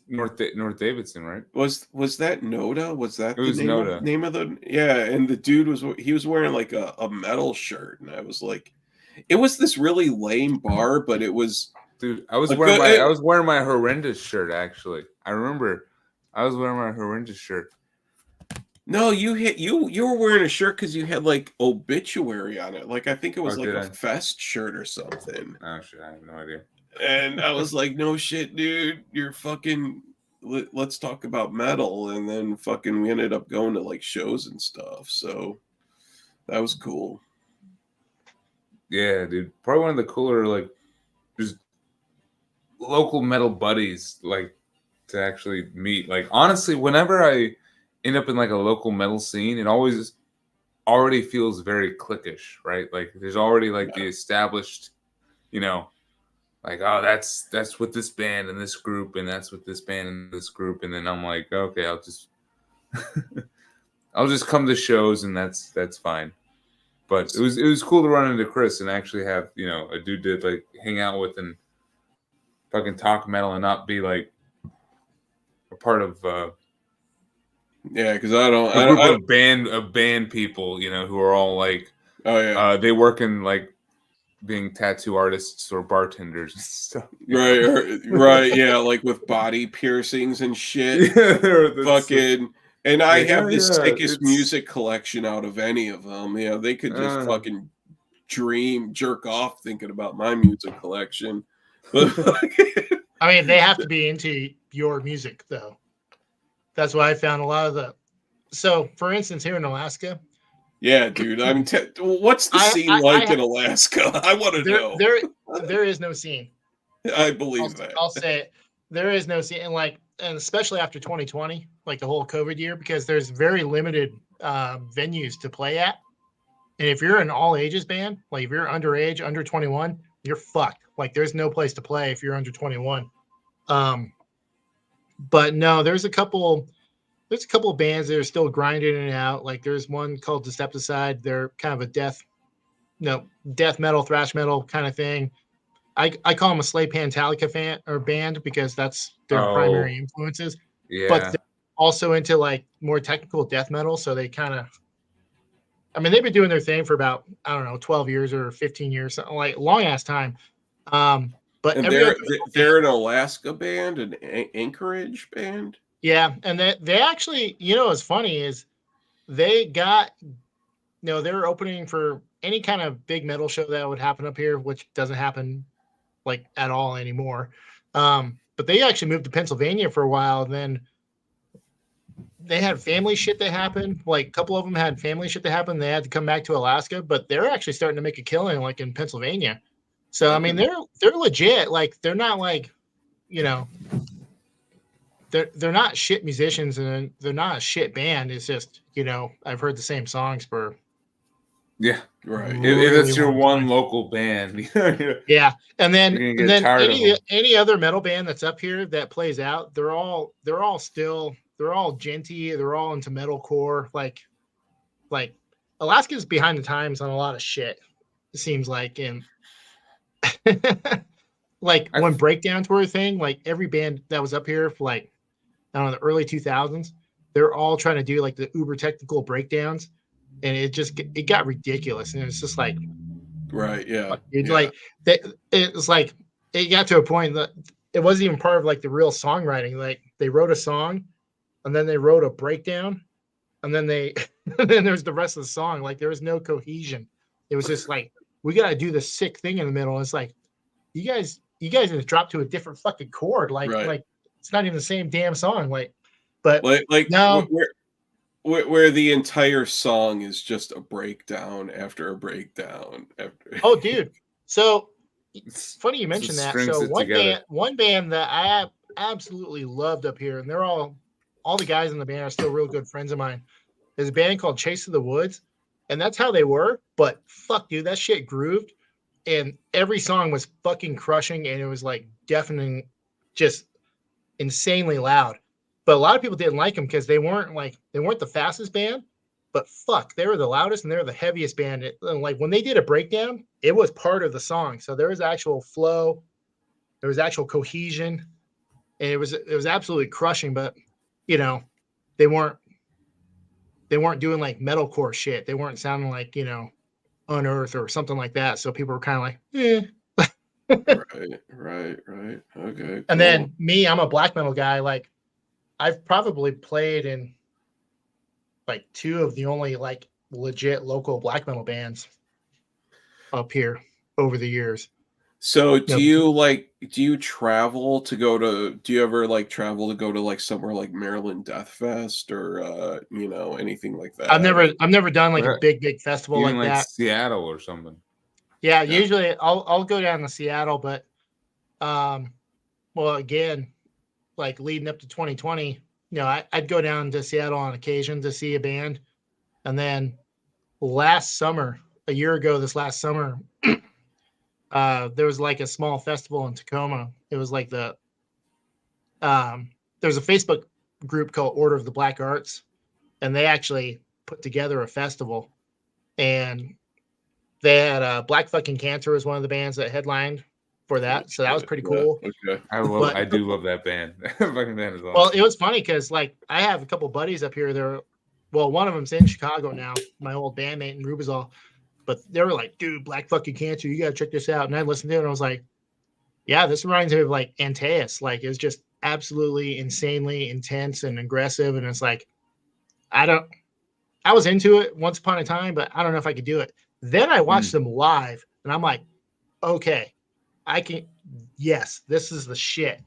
North Davidson, right? Was that Noda? Was that it was Noda? Name of the and the dude was wearing like a metal shirt, and I was like, it was this really lame bar, but it was. Dude, I was wearing my horrendous shirt. Actually, I remember I was wearing my horrendous shirt. No, you were wearing a shirt because you had like obituary on it. Like I think it was like a Fest shirt or something. Oh shit, I have no idea. And I was like, no shit, dude, you're fucking. Let's talk about metal, and then fucking we ended up going to like shows and stuff. So that was cool. Yeah, dude, probably one of the cooler like just local metal buddies like to actually meet. Like honestly, whenever I end up in like a local metal scene, it always already feels very cliquish, right? Like there's already like the established, like, oh, that's with this band and this group, and that's with this band and this group, and then I'm like, okay, I'll just come to shows, and that's fine. But it was cool to run into Chris and actually have a dude to like hang out with and fucking talk metal and not be like a part of because I don't band people who are all like they work in like being tattoo artists or bartenders and stuff. Right, yeah, like with body piercings and shit. Fucking, and I have the sickest music collection out of any of them. They could just fucking jerk off thinking about my music collection. But I mean, they have to be into your music, though. That's why I found a lot of the. So, for instance, here in Alaska. Yeah, dude. I'm. What's the scene in Alaska? I want to know. There is no scene. I believe that. I'll say it. There is no scene, and especially after 2020, like the whole COVID year, because there's very limited venues to play at. And if you're an all ages band, like if you're underage, under 21, you're fucked. Like there's no place to play if you're under 21. But no, there's a couple of bands that are still grinding it out. Like there's one called Decepticide. They're kind of a death metal, thrash metal kind of thing. I call them a Slay Pantalica fan or band because that's their primary influences. Yeah. But they're also into like more technical death metal. So they kind of, I mean, they've been doing their thing for about, 12 years or 15 years, something like long ass time. But they're an Alaska band, an Anchorage band. Yeah, and they actually, what's funny is they got, they're opening for any kind of big metal show that would happen up here, which doesn't happen like at all anymore. But they actually moved to Pennsylvania for a while, and then they had family shit that happened. Like a couple of them had family shit that happened. They had to come back to Alaska, but they're actually starting to make a killing like in Pennsylvania. So I mean, they're legit. Like they're not like, they're not shit musicians and they're not a shit band. It's just, I've heard the same songs for. Yeah, right. If it's your one local band. Yeah, and then any other metal band that's up here that plays out, they're all genty. They're all into metalcore. Like Alaska's behind the times on a lot of shit. It seems like, and like when breakdowns were a thing, like every band that was up here for like, I don't know, the early 2000s, they're all trying to do like the uber technical breakdowns, and it got ridiculous, and it's just like, right, yeah, like it was like it got to a point that it wasn't even part of like the real songwriting. Like they wrote a song, and then they wrote a breakdown, and then then there's the rest of the song. Like there was no cohesion. It was just like, we got to do this sick thing in the middle. It's like, you guys have dropped to a different fucking chord. Like, right. Like it's not even the same damn song. Like, but like no. where the entire song is just a breakdown after a breakdown after. Oh, dude. So It's funny you what mentioned that. strings So it together. one band that I absolutely loved up here, and they're all the guys in the band are still real good friends of mine. There's a band called Chase of the Woods, and that's how they were. But fuck, dude, that shit grooved, and every song was fucking crushing, and it was like deafening, just insanely loud. But a lot of people didn't like them because they weren't the fastest band, but fuck, they were the loudest and they were the heaviest band. Like when they did a breakdown, it was part of the song, so there was actual flow, there was actual cohesion, and it was absolutely crushing. But you know, they weren't doing like metalcore shit. They weren't sounding like Unearth or something like that. So people were kind of like, eh. Right. Okay, And cool. then me, I'm a black metal guy. Like I've probably played in like two of the only like legit local black metal bands up here over the years. So You know, do you travel to go to do you ever like travel to go to like somewhere like Maryland Death Fest or anything like that? I've never done like a Or big festival even like like that. Seattle or something. Yeah, Yeah. usually I'll go down to Seattle, but well again, like leading up to 2020, I'd go down to Seattle on occasion to see a band. And then last summer, a year ago, this last summer, there was like a small festival in Tacoma. It was like there's a Facebook group called Order of the Black Arts, and they actually put together a festival. And they had Black Fucking Cancer was one of the bands that headlined for that, so that was pretty cool. Okay. I do love that band. Fucking band is awesome. Well, it was funny because like I have a couple buddies up here. One of them's in Chicago now, my old bandmate in Rubizal. But they were like, dude, Black Fucking Cancer, you gotta check this out. And I listened to it and I was like, yeah, this reminds me of like Antaeus. Like it's just absolutely insanely intense and aggressive. And it's like, I was into it once upon a time, but I don't know if I could do it. Then I watched them live and I'm like, okay, yes, this is the shit.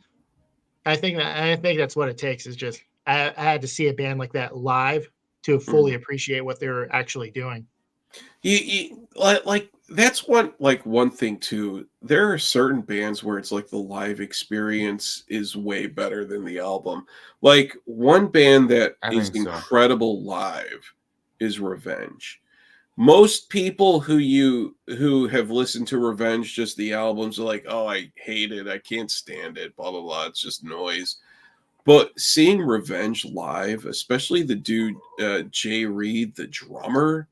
I think that's what it takes is just, I had to see a band like that live to fully appreciate what they're actually doing. You like that's one thing too. There are certain bands where it's like the live experience is way better than the album. Like one band that I is think so. incredible live is Revenge. Most people who have listened to Revenge, just the albums, are like, oh, I hate it, I can't stand it, blah blah blah. It's just noise. But seeing Revenge live, especially the dude Jay Reed, the drummer,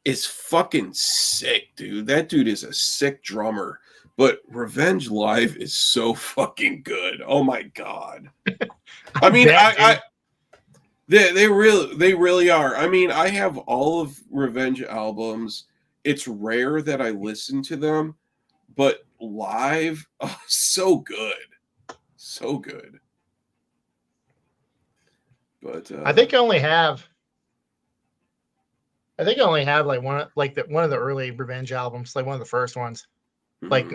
is fucking sick, dude. That dude is a sick drummer. But Revenge live is so fucking good. Oh my god. I mean, they really are. I mean, I have all of Revenge albums. It's rare that I listen to them, but live, oh, so good. So good. But I think I only have like one of the early Revenge albums, like one of the first ones. Like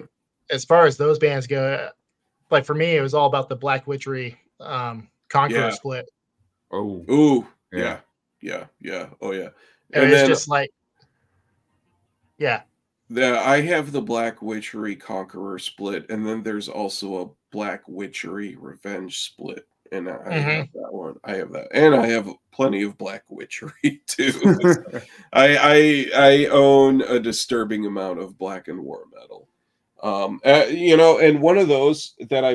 as far as those bands go, like for me, it was all about the Black Witchery Conqueror split. Oh, ooh, yeah. Oh yeah. And it's just like, yeah. I have the Black Witchery Conqueror split, and then there's also a Black Witchery Revenge split. And I have that one. I have that, and I have plenty of Black Witchery too. I own a disturbing amount of Black and War metal. And one of those that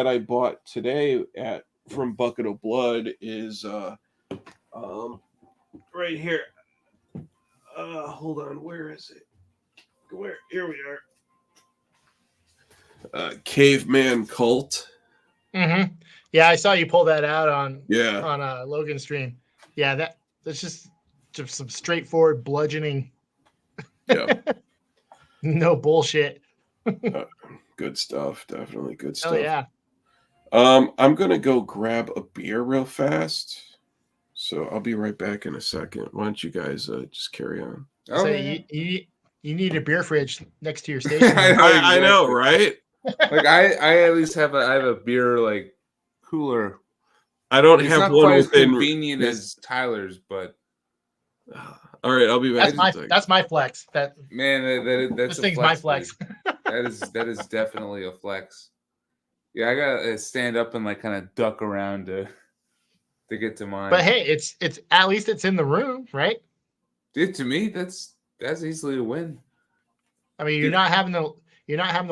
I bought today from Bucket of Blood is right here. Hold on, where is it? Here we are. Caveman Cult. Yeah, I saw you pull that out on Logan's stream. Yeah, that's just some straightforward bludgeoning. Yeah. No bullshit. Good stuff. Definitely good stuff. Oh yeah. I'm gonna go grab a beer real fast. So I'll be right back in a second. Why don't you guys just carry on? So you need a beer fridge next to your station. I know, right? Like I at least have a beer like cooler. I don't It's have not one quite as within. convenient as Tyler's, but All right, I'll be back. That's my flex. man, that's This a thing's flex, my flex. that is definitely a flex. Yeah, I gotta stand up and like kind of duck around to get to mine. But hey, it's at least it's in the room, right? Dude, to me, that's easily a win. I mean, you're not having to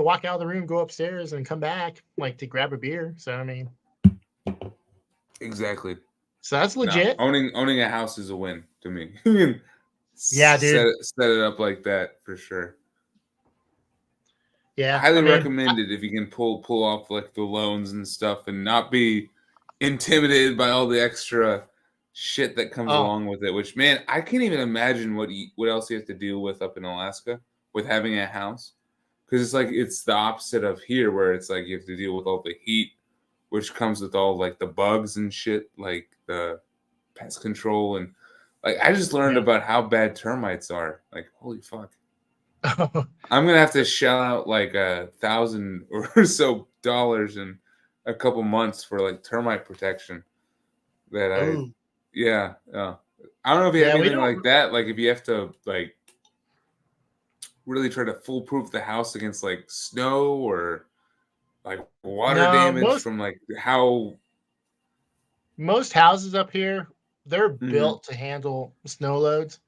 walk out of the room, go upstairs, and come back like to grab a beer. So I mean, exactly. So that's No, legit. owning a house is a win to me. Yeah, dude. Set it up like that for sure. Yeah, highly recommended if you can pull off like the loans and stuff and not be intimidated by all the extra shit that comes along with it. Which, man, I can't even imagine what else you have to deal with up in Alaska with having a house, because it's like it's the opposite of here, where it's like you have to deal with all the heat, which comes with all like the bugs and shit, like the pest control, and like I just learned about how bad termites are. Like, holy fuck. I'm gonna have to shell out like $1,000 or so in a couple months for like termite protection. I don't know if you have anything like that. Like if you have to like really try to foolproof the house against like snow or like water damage from like how most houses up here, they're built to handle snow loads.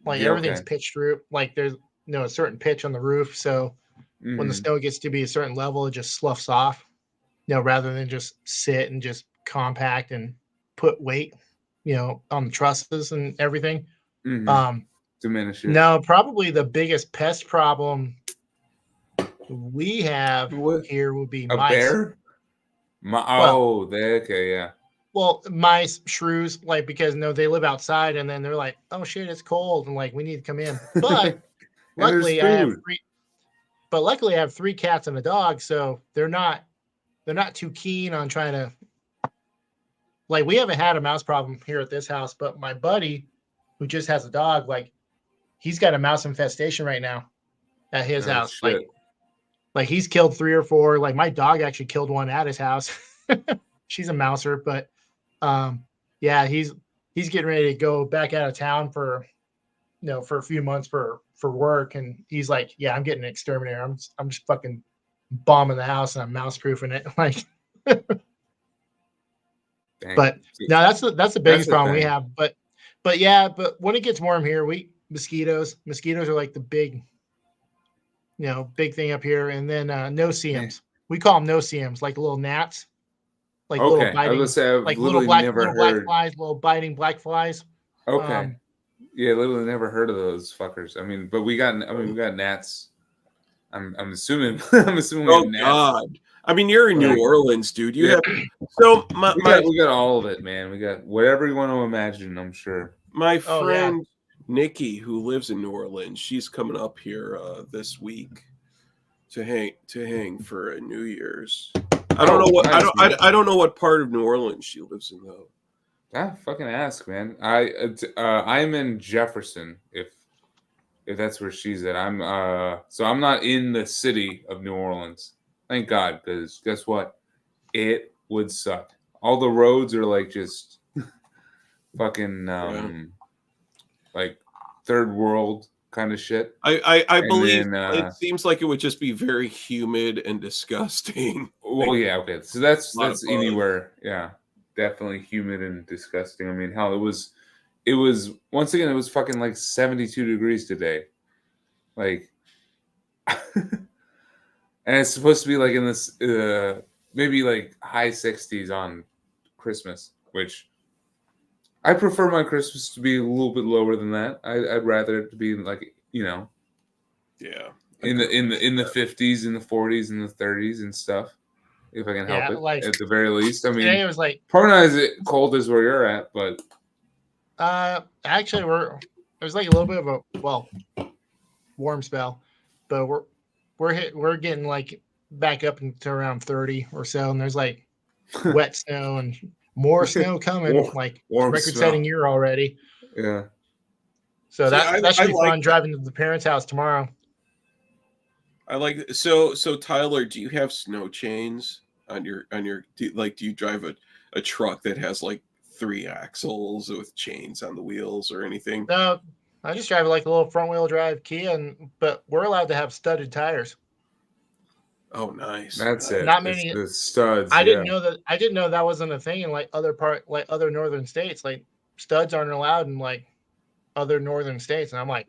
Like everything's pitched roof. Like there's a certain pitch on the roof, so when the snow gets to be a certain level, it just sloughs off. Rather than just sit and just compact and put weight, on the trusses and everything. Diminish it. No, probably the biggest pest problem we have here would be mice. Bear? Yeah. Well, mice, shrews, like because they live outside and then they're like, oh shit, it's cold and like we need to come in. But luckily I have three cats and a dog, so they're not too keen on trying to, like, we haven't had a mouse problem here at this house, but my buddy who just has a dog, like he's got a mouse infestation right now at his house. Shit. Like he's killed 3 or 4. Like my dog actually killed one at his house. She's a mouser, but he's getting ready to go back out of town for for a few months for work, and he's like, yeah, I'm getting an exterminator. I'm just fucking bombing the house and I'm mouse proofing it. Like but no, that's the biggest problem we have. But when it gets warm here, mosquitoes are like the big big thing up here. And then no-see-ums. We call them no-see-ums, like little gnats. Like little biting, like little black flies, little biting black flies. Okay. Literally never heard of those fuckers. I mean, but we got gnats. I'm assuming. We have gnats. God! I mean, you're in New Orleans, dude. You have we got all of it, man. We got whatever you want to imagine. I'm sure. My friend Nikki, who lives in New Orleans, she's coming up here this week to hang for a New Year's. I don't know what I don't know what part of New Orleans she lives in though. Fucking ask, man. I'm in Jefferson, if that's where she's at. So I'm not in the city of New Orleans. Thank God, because guess what? It would suck. All the roads are like just fucking like third world kind of shit. I believe it seems like it would just be very humid and disgusting. Well, yeah, okay. So that's anywhere, yeah. Definitely humid and disgusting. I mean, hell, it was once again, it was fucking like 72 degrees today. Like and it's supposed to be like in this maybe like high 60s on Christmas, which I prefer my Christmas to be a little bit lower than that. I'd rather it to be like, in the 50s, in the 40s, in the 30s and stuff. If I can help it, like, at the very least. I mean, it was like probably not as cold as where you're at, but actually, it was like a little bit of a warm spell, but we're getting like back up into around 30 or so, and there's like wet snow and more snow coming, like record-setting year already. Yeah. So that should be fun driving to the parents' house tomorrow. I like so Tyler, do you have snow chains on your do you drive a truck that has like 3 axles with chains on the wheels or anything? No, I just drive like a little front wheel drive Kia, but we're allowed to have studded tires. Oh, nice. That's nice. it. Not It's many. the studs. I Yeah. didn't know that wasn't a thing in like other northern states. Like studs aren't allowed in like other northern states, and I'm like,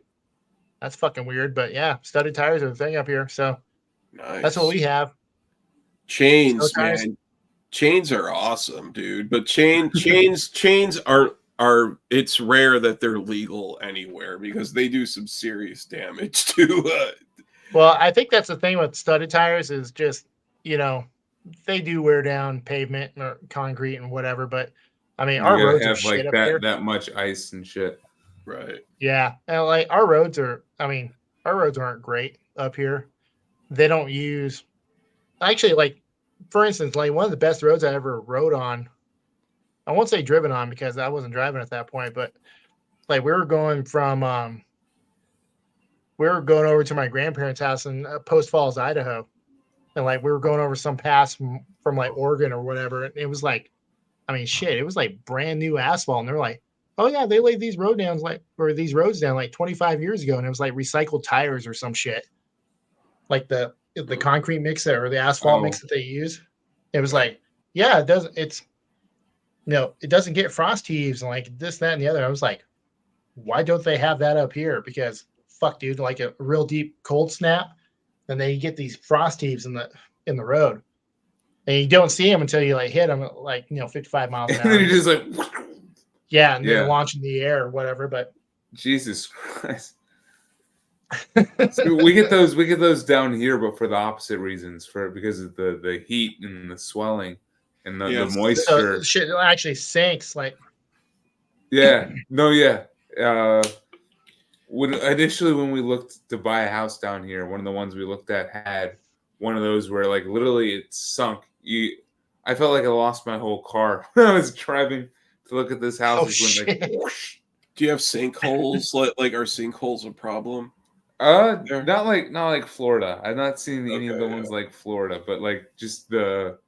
that's fucking weird. But yeah, studded tires are the thing up here, so that's what Nice. we have. Steel Chains, tires. man. Chains are awesome, dude. But chains are it's rare that they're legal anywhere because they do some serious damage to Well, I think that's the thing with studded tires is just, you know, they do wear down pavement or concrete and whatever, but I mean, You our gotta roads are have shit like up here. that much ice and shit. right. Yeah, and like our roads are, I mean, our roads aren't great up here. They don't use actually like, for instance, like one of the best roads I ever rode on. I won't say driven on because I wasn't driving at that point, but like we were going over to my grandparents' house in Post Falls, Idaho, and like we were going over some pass from like Oregon or whatever. And it was like, I mean, shit, it was like brand new asphalt. And they're like, oh yeah, they laid these roads down like 25 years ago, and it was like recycled tires or some shit, like the concrete mix or the asphalt mix Oh, that they use. It was Right. like, yeah, it doesn't. It's no, it doesn't get frost heaves and like this, that, and the other. I was like, why don't they have that up here? Because fuck, dude, like a real deep cold snap, and then you get these frost heaves in the road, and you don't see them until you like hit them at like 55 miles and an then hour. you're just like, Yeah, and they yeah, launch in the air or whatever. But Jesus Christ. So we get those down here, but for the opposite reasons, because of the heat and the swelling and the Yes. so moisture. shit actually sinks. Like, Yeah, no, yeah. When we looked to buy a house down here, one of the ones we looked at had one of those where like literally it sunk. I felt like I lost my whole car when I was driving to look at this house. oh Just went like, shit. whoosh. Do you have sinkholes? Like are sinkholes a problem there? Not like Florida. I've not seen any of the Okay, ones yeah. like Florida, but like just the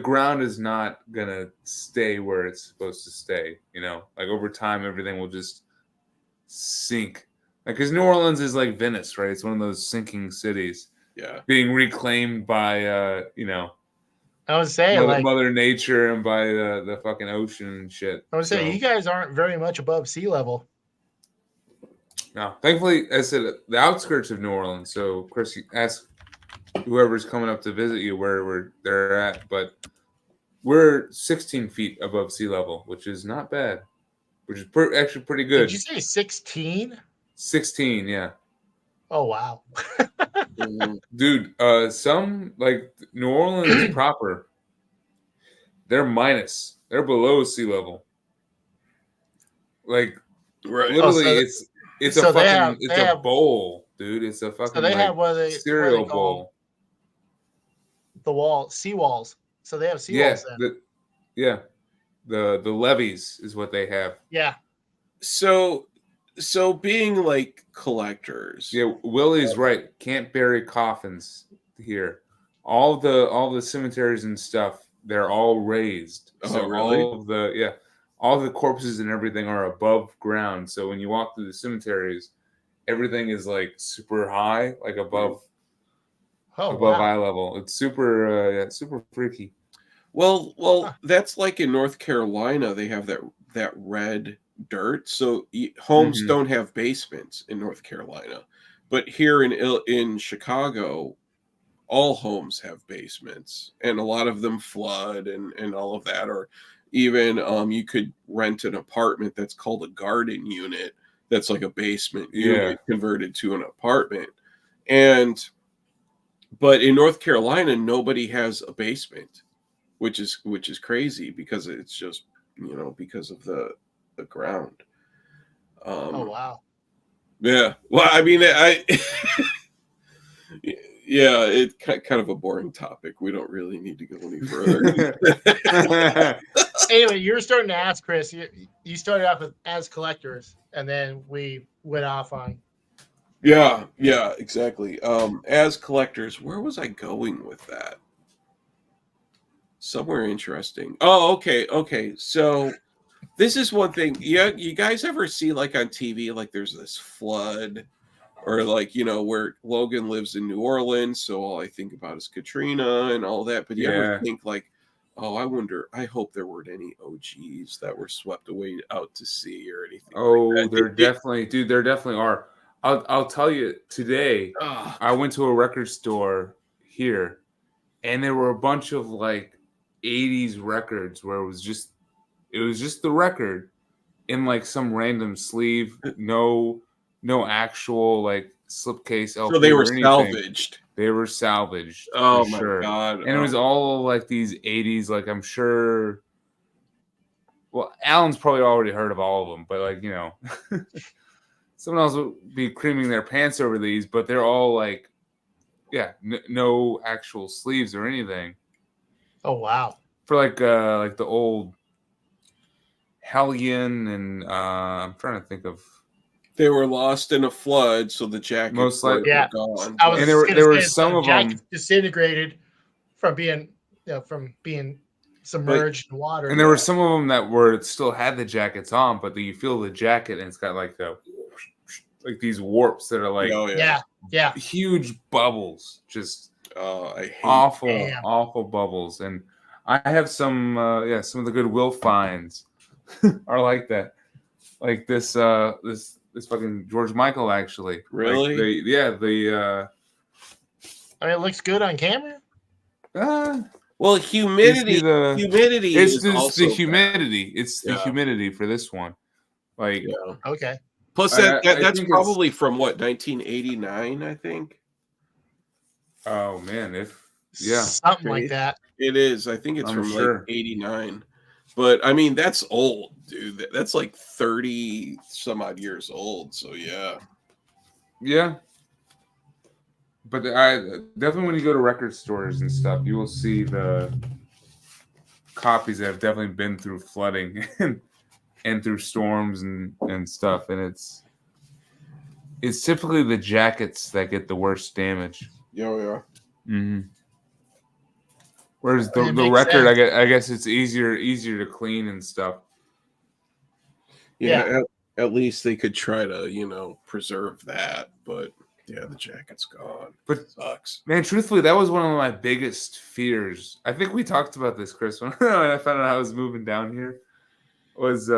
ground is not gonna stay where it's supposed to stay. Like over time, everything will just sink. Like, because New Orleans is like Venice, right? It's one of those sinking cities Yeah. being reclaimed by I was saying, like, Mother Nature and by the fucking ocean and shit. I was saying, So you guys aren't very much above sea level. no, thankfully, I said the outskirts of New Orleans. So Chris, you ask whoever's coming up to visit you where they're at, but we're 16 feet above sea level, which is not bad, which is actually pretty good. Did you say 16? 16, yeah. Oh wow. Mhm. Dude, some like New Orleans proper, they're below sea level. Like Right. literally, so it's so a they fucking have it's a bowl, dude. It's a so fucking they have like what they cereal call bowl. sea walls. So they have sea Yeah, walls then. the levees is what they have. Yeah. So being like collectors. Yeah, Willie's right. Can't bury coffins here. All the cemeteries and stuff, they're all raised. Oh, So really? all the corpses and everything are above ground. So when you walk through the cemeteries, everything is like super high, like above Oh wow. eye level. It's super freaky. Well, Huh. that's like in North Carolina, they have that red dirt. So homes Mhm. don't have basements in North Carolina. But here in Chicago, all homes have basements, and a lot of them flood and all of that. Or even you could rent an apartment that's called a garden unit. That's like a basement Yeah. unit converted to an apartment. But in North Carolina, nobody has a basement, which is crazy because it's just because of the ground. Oh wow. Yeah. Well, I mean, yeah, it's kind of a boring topic. We don't really need to go any further. Anyway, you were starting to ask, Chris. You started off with as collectors, and then we went off on. Yeah, exactly. As collectors, where was I going with that? Somewhere interesting. Oh, okay. So this is one thing. Yeah, you guys ever see like on TV, like there's this flood, or like where Logan lives in New Orleans, so all I think about is Katrina and all that. But you ever Yeah. think like, oh, I hope there weren't any OGs that were swept away out to sea or anything. Oh, like that. there definitely, dude. There definitely are. I'll tell you. Today, I went to a record store here, and there were a bunch of like '80s records where it was just the record in like some random sleeve, no actual like slipcase LP So they were or anything. salvaged. They were salvaged. Oh for my sure. god! And it was all like these '80s, like I'm sure. Well, Alan's probably already heard of all of them, but like someone else would be creaming their pants over these, but they're all like, no actual sleeves or anything. Oh wow! For like the old Hellion, and I'm trying to think of. They were lost in a flood, so the jackets Most likely Yeah. gone. I was And just there gonna were say, some the of them- jackets disintegrated from being submerged in water. And there were some of them that still had the jackets on, but you feel the jacket and it's got like like these warps that are like Oh, yeah. huge bubbles, just I hate awful bubbles. And I have some some of the Goodwill finds are like that, like this fucking George Michael, actually. Really? Like I mean, it looks good on camera. well, humidity. Humidity. It's is just also the humidity. It's the Yeah. humidity for this one. Like, bad. Yeah. Okay. Plus, I that's think probably from what 1989, I think. oh man, Something like that. It is. I think it's I'm from sure. like 89. But I mean, that's old, dude. That's like 30 some odd years old. So yeah. Yeah. But I definitely, when you go to record stores and stuff, you will see the copies that have definitely been through flooding and through storms and stuff. And it's typically the jackets that get the worst damage. Oh, yeah. Mm-hmm. Whereas It the makes record, sense. I guess it's easier to clean and stuff. Yeah. At least they could try to, preserve that. But yeah, the jacket's gone. But It sucks. man, truthfully, that was one of my biggest fears. I think we talked about this, Chris, when I found out I was moving down here. Was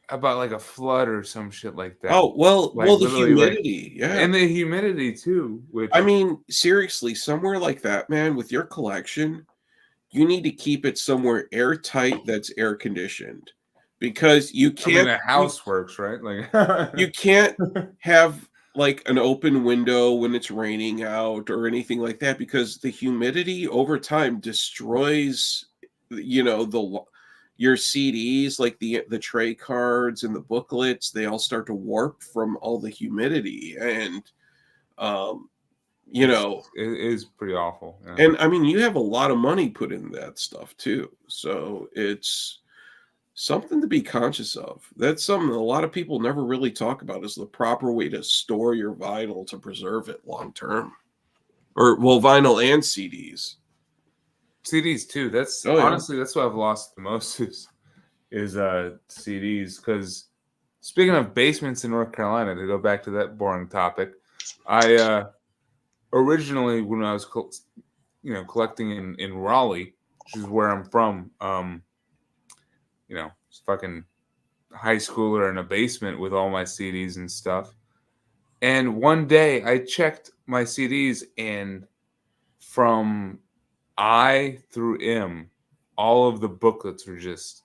about like a flood or some shit like that. Oh, well, Like, the literally, like- humidity. yeah. And the humidity too, which I mean, seriously, somewhere like that, man, with your collection, you need to keep it somewhere airtight that's air conditioned, because you can't. a house works, right? Like You can't have like an open window when it's raining out or anything like that, because the humidity over time destroys, your CDs, like the tray cards and the booklets. They all start to warp from all the humidity, and it is pretty awful. Yeah. and I mean, you have a lot of money put in that stuff too, so it's something to be conscious of. That's something a lot of people never really talk about, is the proper way to store your vinyl to preserve it long term, or vinyl and CDs. CDs too. That's honestly, that's what I've lost the most is CDs. Because speaking of basements in North Carolina, to go back to that boring topic, I originally, when I was collecting in Raleigh, which is where I'm from, fucking high schooler in a basement with all my CDs and stuff. And one day I checked my CDs, and from I through M, all of the booklets were just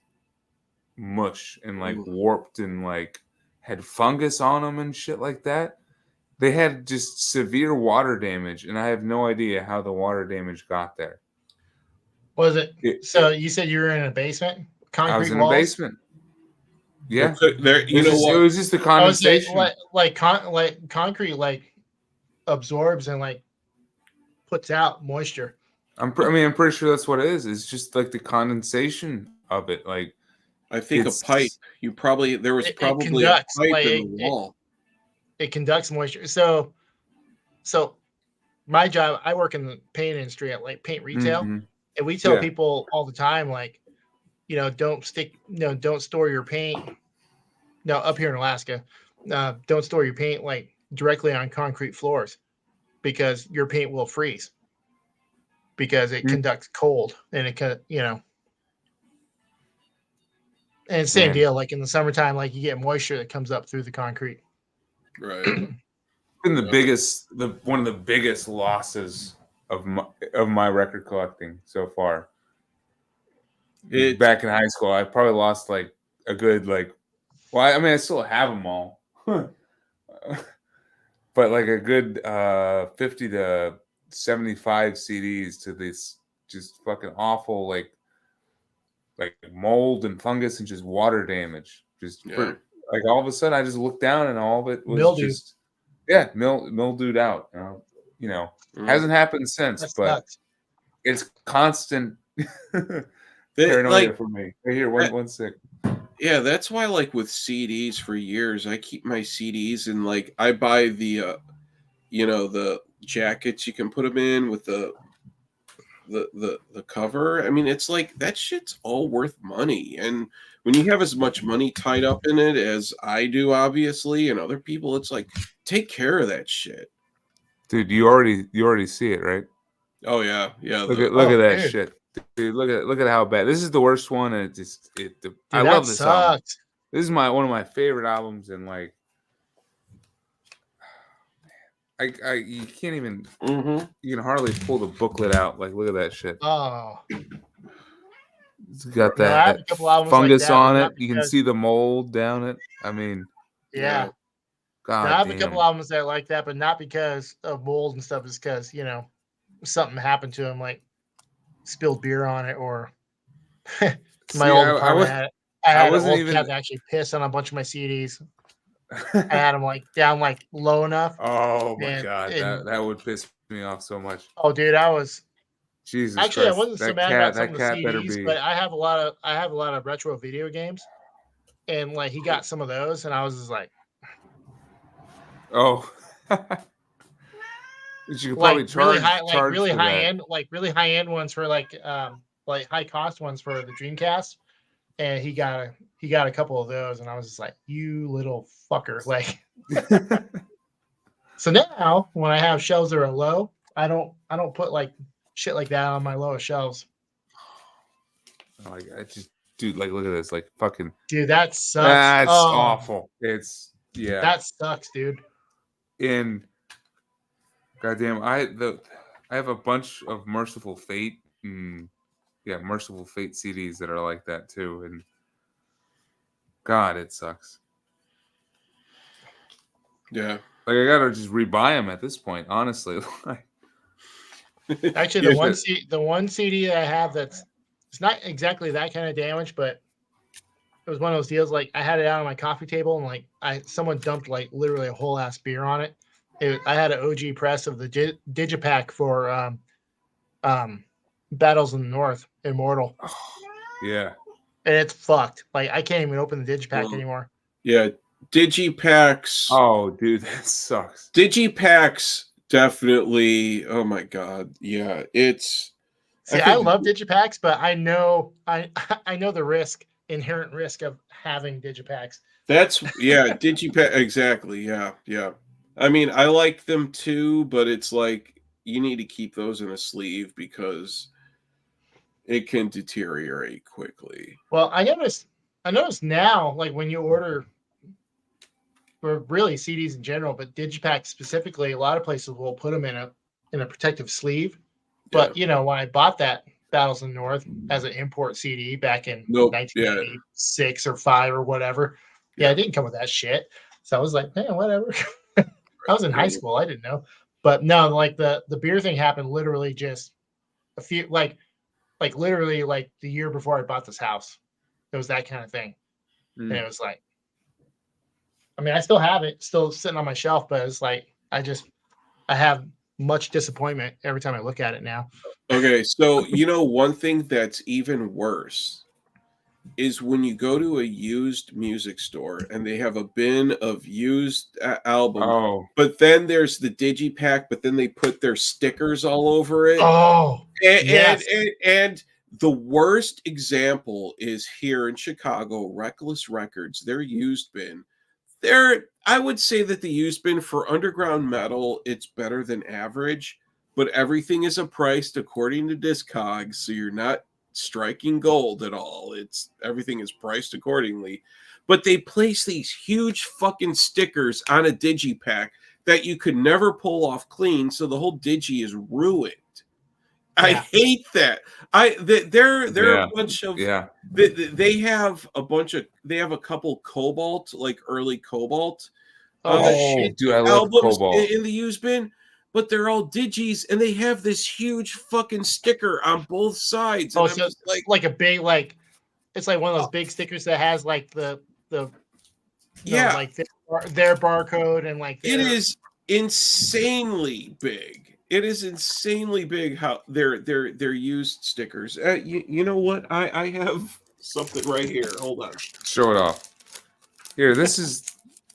mush and like warped and like had fungus on them and shit like that. They had just severe water damage, and I have no idea how the water damage got there. Was it? So you said you were in a basement? Concrete I was in walls? a basement. Yeah, There, it was just the condensation. Like concrete like absorbs and like puts out moisture. I'm pretty sure that's what it is. It's just like the condensation of it. Like, I think a pipe. There was probably a pipe in the wall. It conducts moisture. So my job, I work in the paint industry at like paint retail. Mhm. And we tell Yeah. people all the time, like, don't store your paint. No, up here in Alaska, don't store your paint like directly on concrete floors because your paint will freeze because it conducts cold and it can, and same Man. deal. Like in the summertime, like you get moisture that comes up through the concrete. Right. Been one of the biggest losses of my record collecting so far. Back in high school, I probably lost like a good I mean I still have them all, but like a good 50 to 75 CDs to this just fucking awful like mold and fungus and just water damage. Like all of a sudden I just looked down and all of it was Mildew. just mildewed out. Hasn't happened since, but it's constant paranoia for me. Right here, one sec. Yeah, that's why like with CDs for years, I keep my CDs and like I buy the the jackets you can put them in with the cover. I mean, it's like that shit's all worth money. And when you have as much money tied up in it as I do, obviously, and other people, it's like take care of that shit. Dude, you already see it, right? Oh yeah. Look at that shit. Dude, look at how bad. This is the worst one, and I love this album. This is one of my favorite albums, and like you can't even you can hardly pull the booklet out. Like, look at that shit. Oh, it's got that fungus on it. You can see the mold down it. I mean, yeah. God, I have a couple albums that are like that, but not because of mold and stuff. It's because something happened to them, like spilled beer on it, or my old apartment. I had an old cat that actually pissed on a bunch of my CDs. I had them like down like low enough. Oh my God, that would piss me off so much. Oh, dude, I was Jesus. Actually, Christ. I wasn't so mad about some of the CDs, but I have a lot of retro video games, and like he got some of those, and I was just like, oh. You could probably charge really high end ones for like high cost ones for the Dreamcast, and he got a couple of those, and I was just like, you little fucker, like. So now when I have shelves that are low, I don't put like shit like that on my lowest shelves. Oh, I just, dude, like look at this, like fucking. Dude, that sucks. That's awful. It's that sucks, dude. And goddamn, I have a bunch of Merciful Fate Merciful Fate CDs that are like that too, and God, it sucks. Yeah, like I gotta just rebuy them at this point, honestly. Actually, the one CD that I have it's not exactly that kind of damage, but it was one of those deals. Like I had it out on my coffee table, and like someone dumped like literally a whole ass beer on it. I had an OG press of the Digipack for Battles in the North, Immortal. Yeah. And it's fucked. Like I can't even open the Digipack anymore. Yeah, Digipacks. Oh, dude, that sucks. Digipacks definitely. Oh my God. Yeah, it's. See, I love Digipacks, but I know the inherent risk of having Digipacks. That's Digipack exactly. Yeah. I mean, I like them too, but it's like you need to keep those in a sleeve because it can deteriorate quickly. Well, I noticed now, like when you order, or really CDs in general, but Digipack specifically, a lot of places will put them in a protective sleeve. But when I bought that Battles in the North as an import CD back in 1986 or 5 or whatever, it didn't come with that shit. So I was like, man, whatever. I was in high school. I didn't know. But no, like the beer thing happened literally just a few, like literally like the year before I bought this house. It was that kind of thing. And it was like, I mean, I still have it still sitting on my shelf, but it's like, I have much disappointment every time I look at it now. Okay. So, one thing that's even worse is when you go to a used music store and they have a bin of used albums, Oh, but then there's the digipack, but then they put their stickers all over it. Oh, And, yes. and the worst example is here in Chicago, Reckless Records, their used bin. I would say that the used bin for underground metal, it's better than average, but everything is priced according to Discogs, so you're not striking gold at all. It's everything is priced accordingly. But they place these huge fucking stickers on a digipack that you could never pull off clean, so the whole digi is ruined. I hate that. They're yeah. a bunch of Yeah. they have a couple Cobalt, like early Cobalt Shit. Dude, I love albums Cobalt. in the used bin, but they're all digis and they have this huge fucking sticker on both sides. And Oh, I'm so just like a big it's like one of those big stickers that has like the yeah, like their barcode and like it is insanely big. It is insanely big how they're used stickers. You know what? I have something right here. Hold on. Show it off. Here, this is.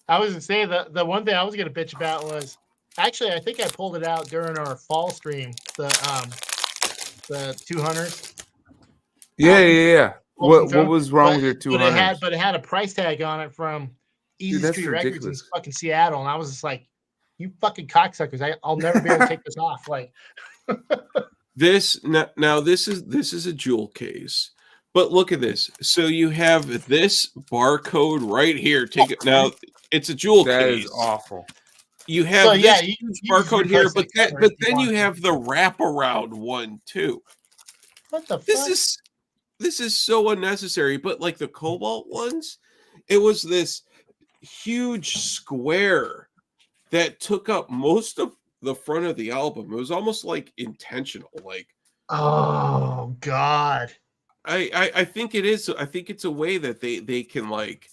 I was gonna say the one thing I was gonna bitch about was actually I think I pulled it out during our fall stream, the 200. Yeah. What was wrong with your 200? But it had a price tag on it from Easy Street Records in fucking Seattle, and I was just like, you fucking cocksuckers! I'll never be able to take this off. Like this now this is a jewel case. But look at this. So you have this barcode right here. Take it now. It's a jewel case. That is awful. You have you barcode here, but then you have the wraparound one too. What the fuck? This is so unnecessary. But like the Cobalt ones, it was this huge square that took up most of the front of the album. It was almost like intentional. Like, oh god. I think it is. I think it's a way that they can like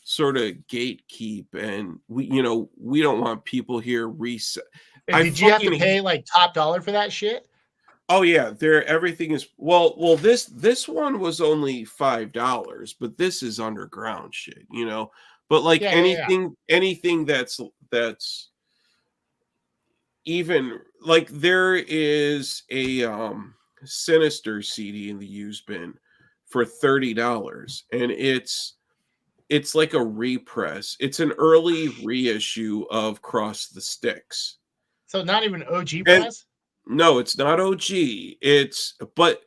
sort of gatekeep, and we don't want people here reset. Did you have to pay like top dollar for that shit? Oh yeah, everything is well. This one was only $5, but this is underground shit, But like anything that's even like there is a Sinister CD in the used bin for $30, and it's like a repress. It's an early reissue of Cross the Sticks. So not even OG press? No, it's not OG. It's but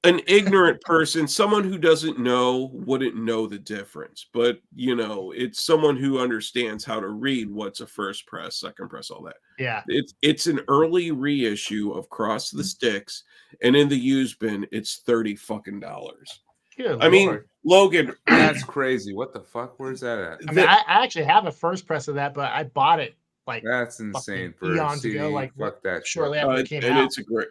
an ignorant person, someone who doesn't know, wouldn't know the difference. But it's someone who understands how to read what's a first press, second press, all that. Yeah. It's an early reissue of Cross the Sticks, and in the used bin, it's $30 fucking. I mean, Logan, that's crazy. What the fuck? Where's that at? I mean, I actually have a first press of that, but I bought it like that's insane for eons ago. Like fuck that shortly after it came out. And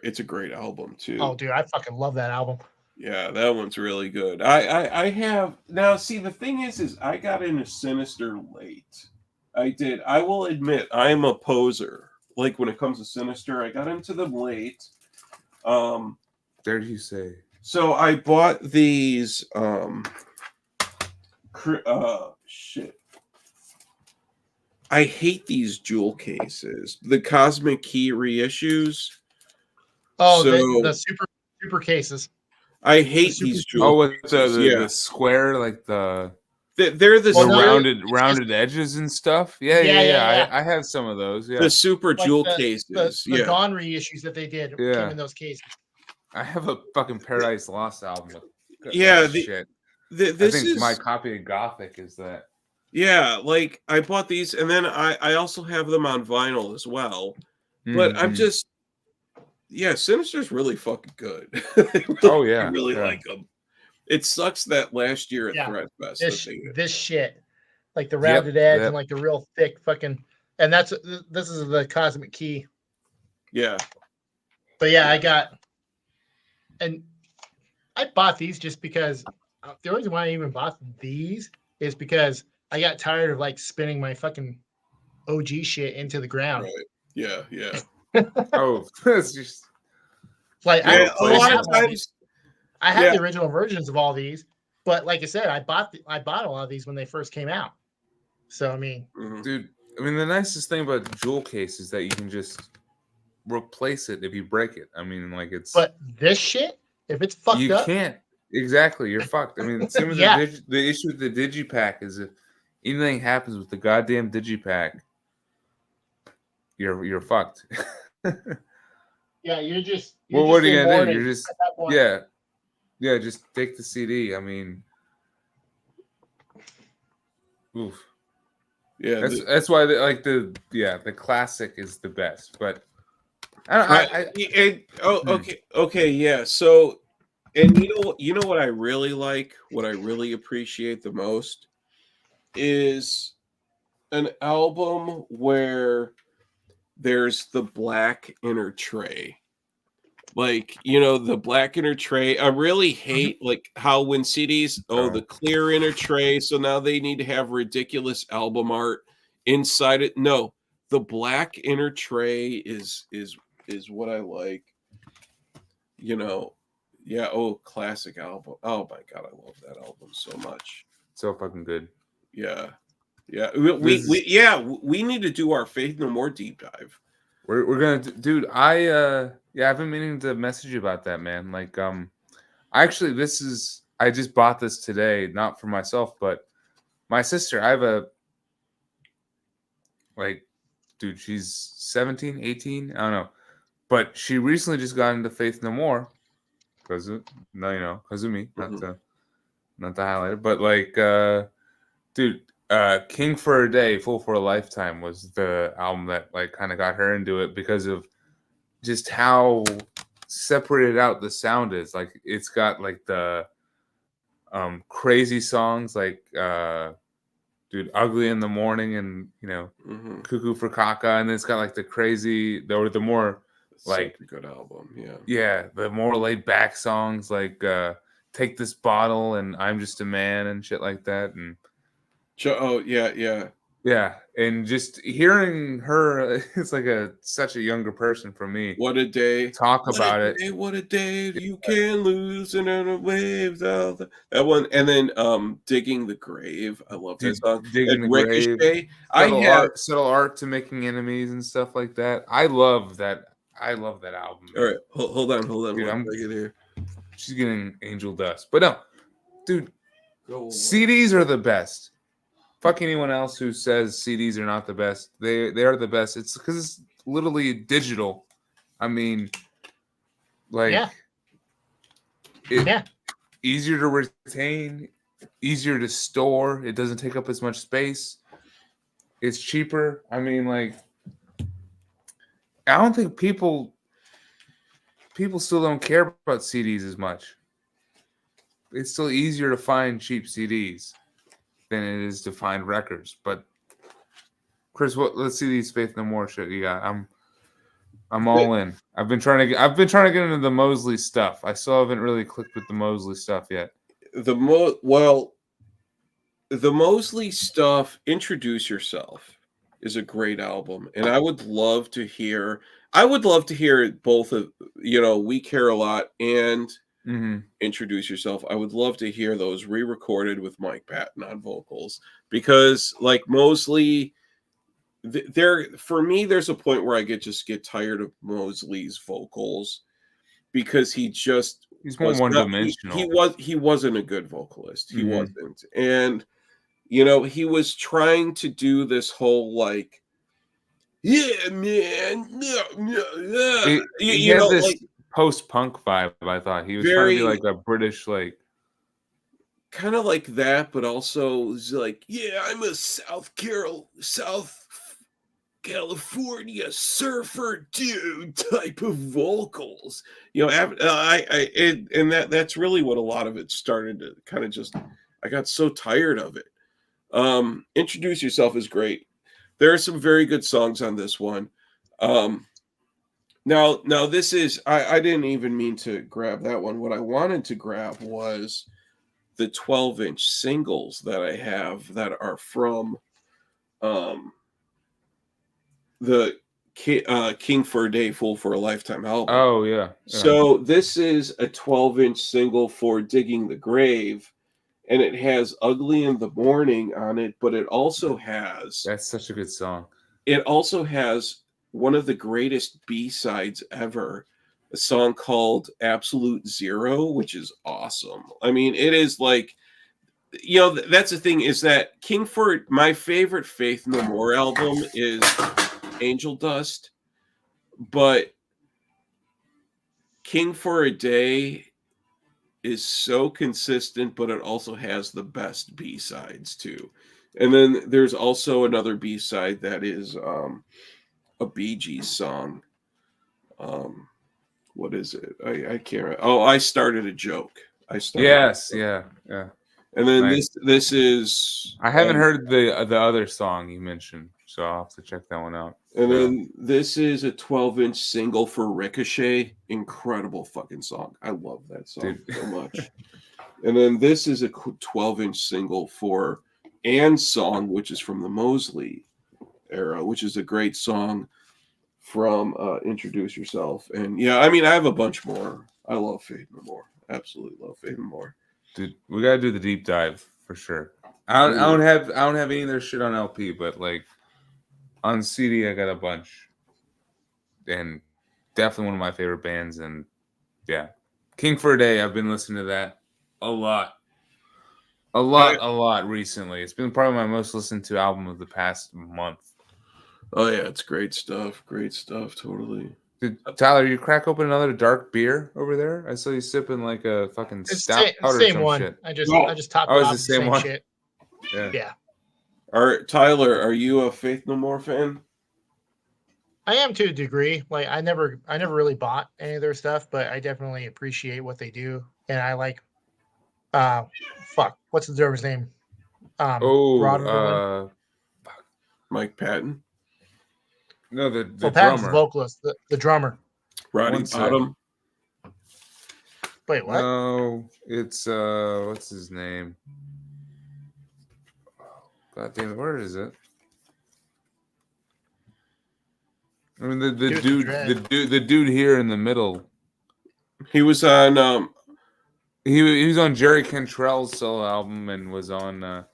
it's a great album too. Oh, dude, I fucking love that album. Yeah, that one's really good. I have now. See, the thing is I got into Sinister late. I did. I will admit, I am a poser. Like when it comes to Sinister, I got into them late. Dare you say? So I bought these. Shit. I hate these jewel cases. The Cosmic Key reissues. Oh, so, the super cases. I hate these jewel cases. Oh, the square, like they're the rounded edges and stuff. Yeah. I have some of those. Yeah, the super jewel cases. The Dawn reissues that they did came in those cases. I have a fucking Paradise Lost album. Shit. I think my copy of Gothic is that. Yeah, like I bought these, and then I also have them on vinyl as well. But I'm just, Sinister's really fucking good. I really like them. It sucks that last year at Threat Fest. This shit, like the rounded edge and like the real thick fucking, and this is the Cosmic Key. Yeah. But I bought these just because the reason why I even bought these is because I got tired of like spinning my fucking OG shit into the ground. Right. Yeah. It's just like a lot of times. I have the original versions of all these, but like I said, I bought a lot of these when they first came out. So I mean, dude, I mean the nicest thing about jewel case is that you can just replace it if you break it. I mean, like it's. But this shit, if it's fucked you up, can't. Exactly, you're fucked. I mean, same with yeah. the issue with the digipack is if anything happens with the goddamn digipack, you're fucked. Yeah, you're just. Well, what are you gonna do? You're just yeah. Just take the CD. I mean, oof. Yeah, That's why the classic is the best. But okay, yeah. So, and you know what I really like, what I really appreciate the most is an album where there's the black inner tray. Like, the black inner tray. I really hate like how when CDs, the clear inner tray, so now they need to have ridiculous album art inside it. No, the black inner tray is what I like. Yeah, classic album. Oh my god, I love that album so much. So fucking good. Yeah. We need to do our Faith No More deep dive. We're gonna, dude. I've been meaning to message you about that, man. Like, I just bought this today, not for myself, but my sister. I have dude, she's 17, 18, I don't know, but she recently just got into Faith No More because of me, not to highlight it, but like, dude. King for a Day, Fool for a Lifetime was the album that like kind of got her into it because of just how separated out the sound is. Like it's got like the crazy songs like dude, Ugly in the Morning and Cuckoo for Caca, and then it's got like the crazy the more like such a good album. The more laid back songs like Take This Bottle and I'm Just a Man and shit like that. And yeah, and just hearing her, it's like such a younger person for me. What a day! Talk about it. What a day! You can lose in a waves out that one, and then Digging the Grave. I love that song. Digging the Ricochet. Grave. Subtle art to Making Enemies and stuff like that. I love that. I love that album. All right, hold on. Dude, one second here. She's getting angel dust, but no, dude. CDs are the best. Fuck anyone else who says CDs are not the best. They are the best. It's because it's literally digital. I mean, like, easier to retain, easier to store. It doesn't take up as much space. It's cheaper. I mean, like, I don't think people still don't care about CDs as much. It's still easier to find cheap CDs than it is to find records. But Chris, let's see these Faith No More shit you got. I'm all in. I've been trying to get into the Mosley stuff. I still haven't really clicked with the Mosley stuff yet. The Mosley stuff, Introduce Yourself, is a great album, and I would love to hear both of We Care a Lot and Introduce Yourself. I would love to hear those re-recorded with Mike Patton on vocals, because like Mosley, for me there's a point where I just get tired of Mosley's vocals because he's more one-dimensional. He wasn't a good vocalist. He wasn't, and he was trying to do this whole like, yeah, man, he had this like post-punk vibe. I thought he was trying to be like a British, like kind of like that, but also like, yeah, I'm a South California surfer dude type of vocals. That's really what a lot of it started to kind of just. I got so tired of it. Introduce Yourself is great. There are some very good songs on this one. Now this is, I didn't even mean to grab that one. What I wanted to grab was the 12-inch singles that I have that are from the King for a Day, Fool for a Lifetime album. Oh yeah. So this is a 12-inch single for Digging the Grave, and it has Ugly in the Morning on it, but it also has That's such a good song. It also has one of the greatest B-sides ever, a song called Absolute Zero, which is awesome. I mean, it is like, that's the thing, is that my favorite Faith No More album is Angel Dust, but King for a Day is so consistent, but it also has the best B-sides too. And then there's also another B-side that is a Bee Gees song. What is it? I can't remember. Oh, I Started a Joke. Yes, yeah. And then Nice. this is I haven't heard the other song you mentioned, so I'll have to check that one out. And then this is a 12-inch single for Ricochet. Incredible fucking song. I love that song so much. And then this is a 12-inch single for Ann's Song, which is from the Mosley era, which is a great song from Introduce Yourself. And yeah, I mean, I have a bunch more. I love Faith No More. Absolutely love Faith No More. Dude, we gotta do the deep dive for sure. I don't have any of their shit on LP, but like on CD, I got a bunch, and definitely one of my favorite bands. And yeah, King for a Day. I've been listening to that a lot recently. It's been probably my most listened to album of the past month. Oh yeah, it's great stuff. Great stuff. Totally. Did Tyler, you crack open another dark beer over there? I saw you sipping like a fucking stout or same some one. shit. I just topped it off it's the same one. shit. Yeah. Tyler, are you a Faith No More fan? I am to a degree. Like I never really bought any of their stuff, but I definitely appreciate what they do, and I like. What's the drummer's name? Mike Patton. No, the Patton's drummer. the vocalist, the drummer. Roddy Bottom. Wait, what? No, it's what's his name? God damn it, where is it? I mean the dude here in the middle. He was on he was on Jerry Cantrell's solo album and was on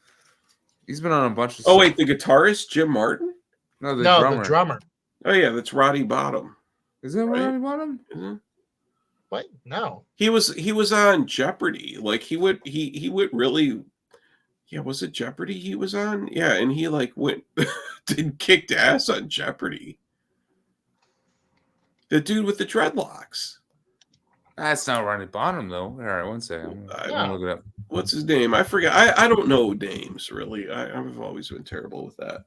he's been on a bunch of Oh wait, the guitarist, Jim Martin? No, the drummer. Oh yeah, that's Roddy Bottom. Is that right? Roddy Bottom? Mm-hmm. What? No. He was on Jeopardy. Like he would really. Yeah, was it Jeopardy he was on? Yeah, and he like went kicked ass on Jeopardy. The dude with the dreadlocks. That's not Roddy Bottom though. All right, one second. I'm gonna look it up. What's his name? I forget. I don't know names really. I've always been terrible with that.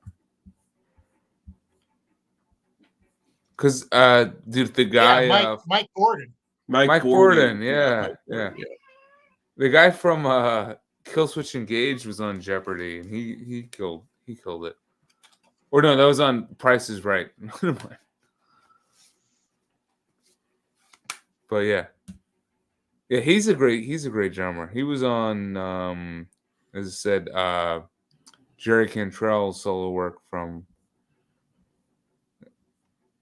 Because, dude, the guy, Mike Gordon. Mike Gordon, yeah. The guy from Killswitch Engage was on Jeopardy, and he killed it. Or no, that was on Price is Right. But yeah, he's a great drummer. He was on, as I said, Jerry Cantrell's solo work from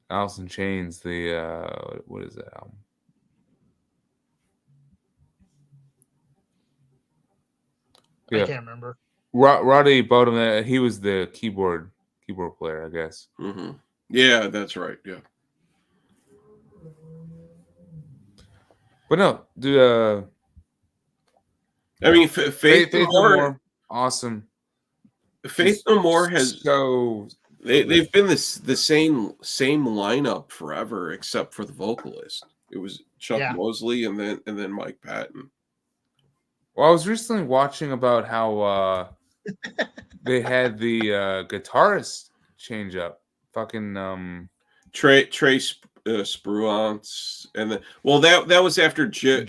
Alice in Chains, what is that album? Yeah. I can't remember. Roddy Bottom, he was the keyboard player, I guess. Mm-hmm. Yeah, that's right. Yeah. But no, dude. I mean, Faith No More, awesome. Faith No More has so. They've been the same lineup forever, except for the vocalist. It was Chuck Mosley and then Mike Patton. Well, I was recently watching about how they had the guitarist change up. Fucking Trey Spruance, and then that was after Jim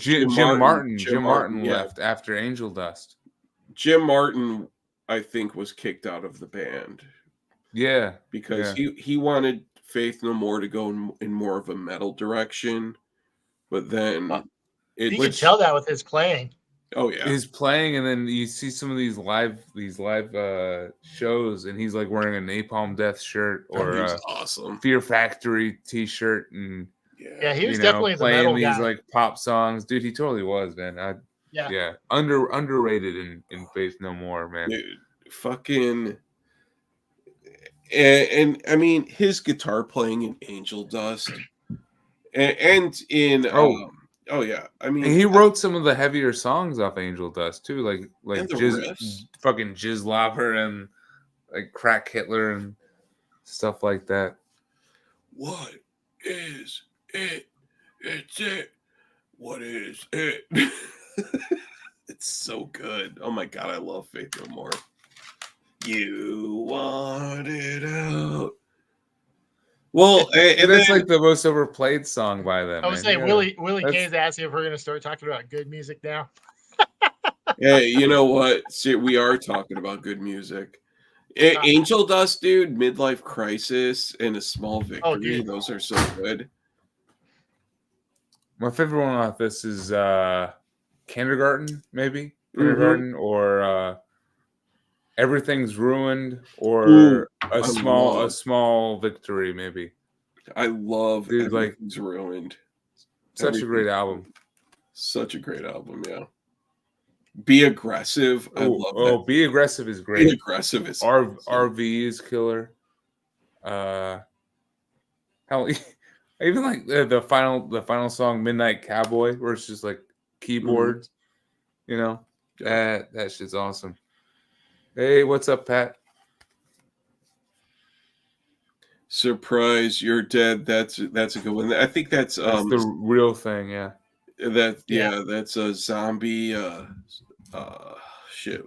Martin. Jim Martin left after Angel Dust. Jim Martin, I think, was kicked out of the band. Yeah, because he wanted Faith No More to go in more of a metal direction, but then you could tell that with his playing. Oh yeah. is playing, and then you see some of these live shows, and he's like wearing a Napalm Death shirt or He was a awesome. Fear Factory t-shirt, and Yeah, he was you know, definitely the playing metal these guy. like pop songs. Dude, he totally was, man. Yeah. Underrated in Faith No More, man. Dude, fucking and I mean his guitar playing in Angel Dust and in oh yeah, I And mean he wrote some of the heavier songs off Angel Dust too, like and the Jizz, riffs. fucking Jizzlopper and like Crack Hitler and stuff like that. What is it? It's it. What is it? It's so good. Oh my god, I love Faith No More. You want it out. Well, and that's then, like the most overplayed song by them. I would say Willie K's asking if we're going to start talking about good music now. hey, you know what? See, we are talking about good music. Angel Dust, dude, Midlife Crisis, and A Small Victory. Those are so good. My favorite one off this is Kindergarten, maybe Kindergarten, or Everything's Ruined, or a small victory, maybe. I love Dude, Everything's Ruined. Such a great album. Such a great album, yeah. Be Aggressive. I love that. Be Aggressive is great. Be Aggressive is RV is killer. Hell, even like the final song, Midnight Cowboy, where it's just like keyboards. You know, that shit's awesome. Hey, what's up, Pat? Surprise, You're Dead. That's a good one. I think that's the real thing, yeah. That's a zombie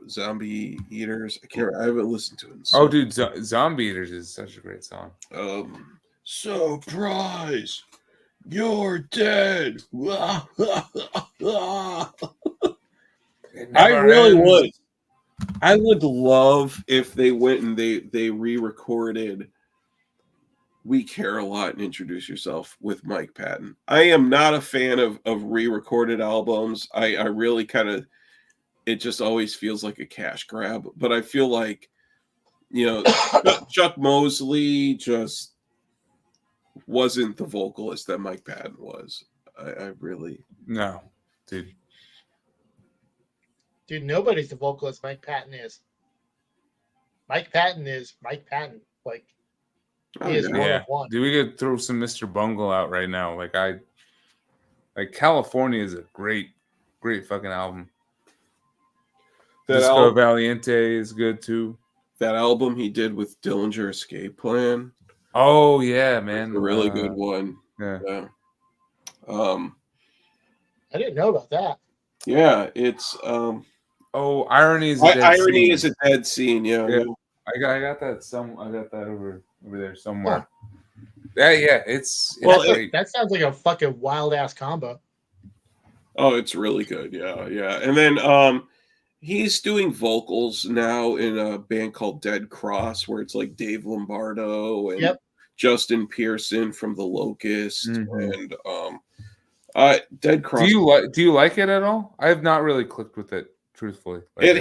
Zombie Eaters. I haven't listened to it. Oh, dude, Zombie Eaters is such a great song. Surprise, You're Dead. I really would. I would love if they went and they re-recorded We Care a Lot and Introduce Yourself with Mike Patton. I am not a fan of re-recorded albums. I really kind of, it just always feels like a cash grab. But I feel like, you know, Chuck Mosley just wasn't the vocalist that Mike Patton was. I really... No, dude. Dude, nobody's the vocalist Mike Patton is. Mike Patton is Mike Patton. Like, he is one of one. Dude, we could throw some Mr. Bungle out right now. Like California is a great fucking album. Disco Valiente is good too. That album he did with Dillinger Escape Plan. Oh yeah, man. A really good one. Yeah. I didn't know about that. Yeah, it's Irony is a Dead Irony Scene. is a Dead Scene, yeah. I got that over there somewhere. It's that sounds like a fucking wild ass combo. Oh, it's really good. Yeah. And then he's doing vocals now in a band called Dead Cross, where it's like Dave Lombardo and Justin Pearson from The Locust and Dead Cross. Do you like it at all? I have not really clicked with it, truthfully. It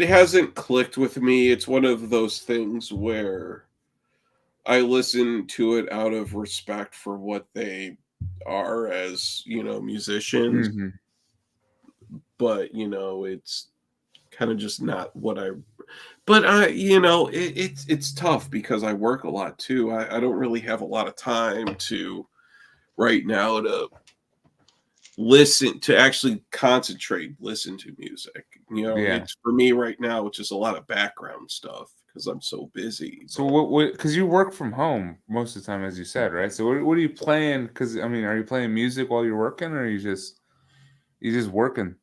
hasn't clicked with me. It's one of those things where I listen to it out of respect for what they are as, musicians. But, it's kind of just not what it's tough because I work a lot too. I don't really have a lot of time right now to actually listen to music. It's for me right now, it's just a lot of background stuff because I'm so busy. So what because you work from home most of the time, as you said, right? So what are you playing? Because I mean, are you playing music while you're working, or are you just working?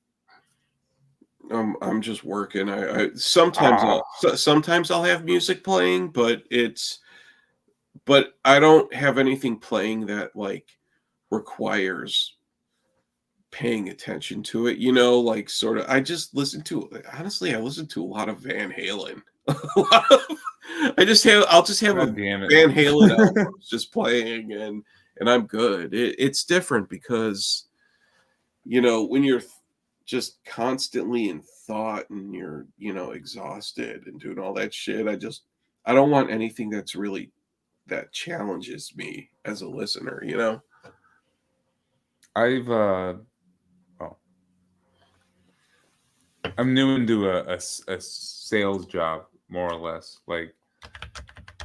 I'm just working. I sometimes I'll have music playing, but I don't have anything playing that like requires paying attention to it, like sort of. I just listen to a lot of Van Halen. I'll just have a Van Halen album just playing and I'm good. It's different because when you're just constantly in thought and you're, exhausted and doing all that shit. I don't want anything that's really that challenges me as a listener, I've well, I'm new into a sales job, more or less, like,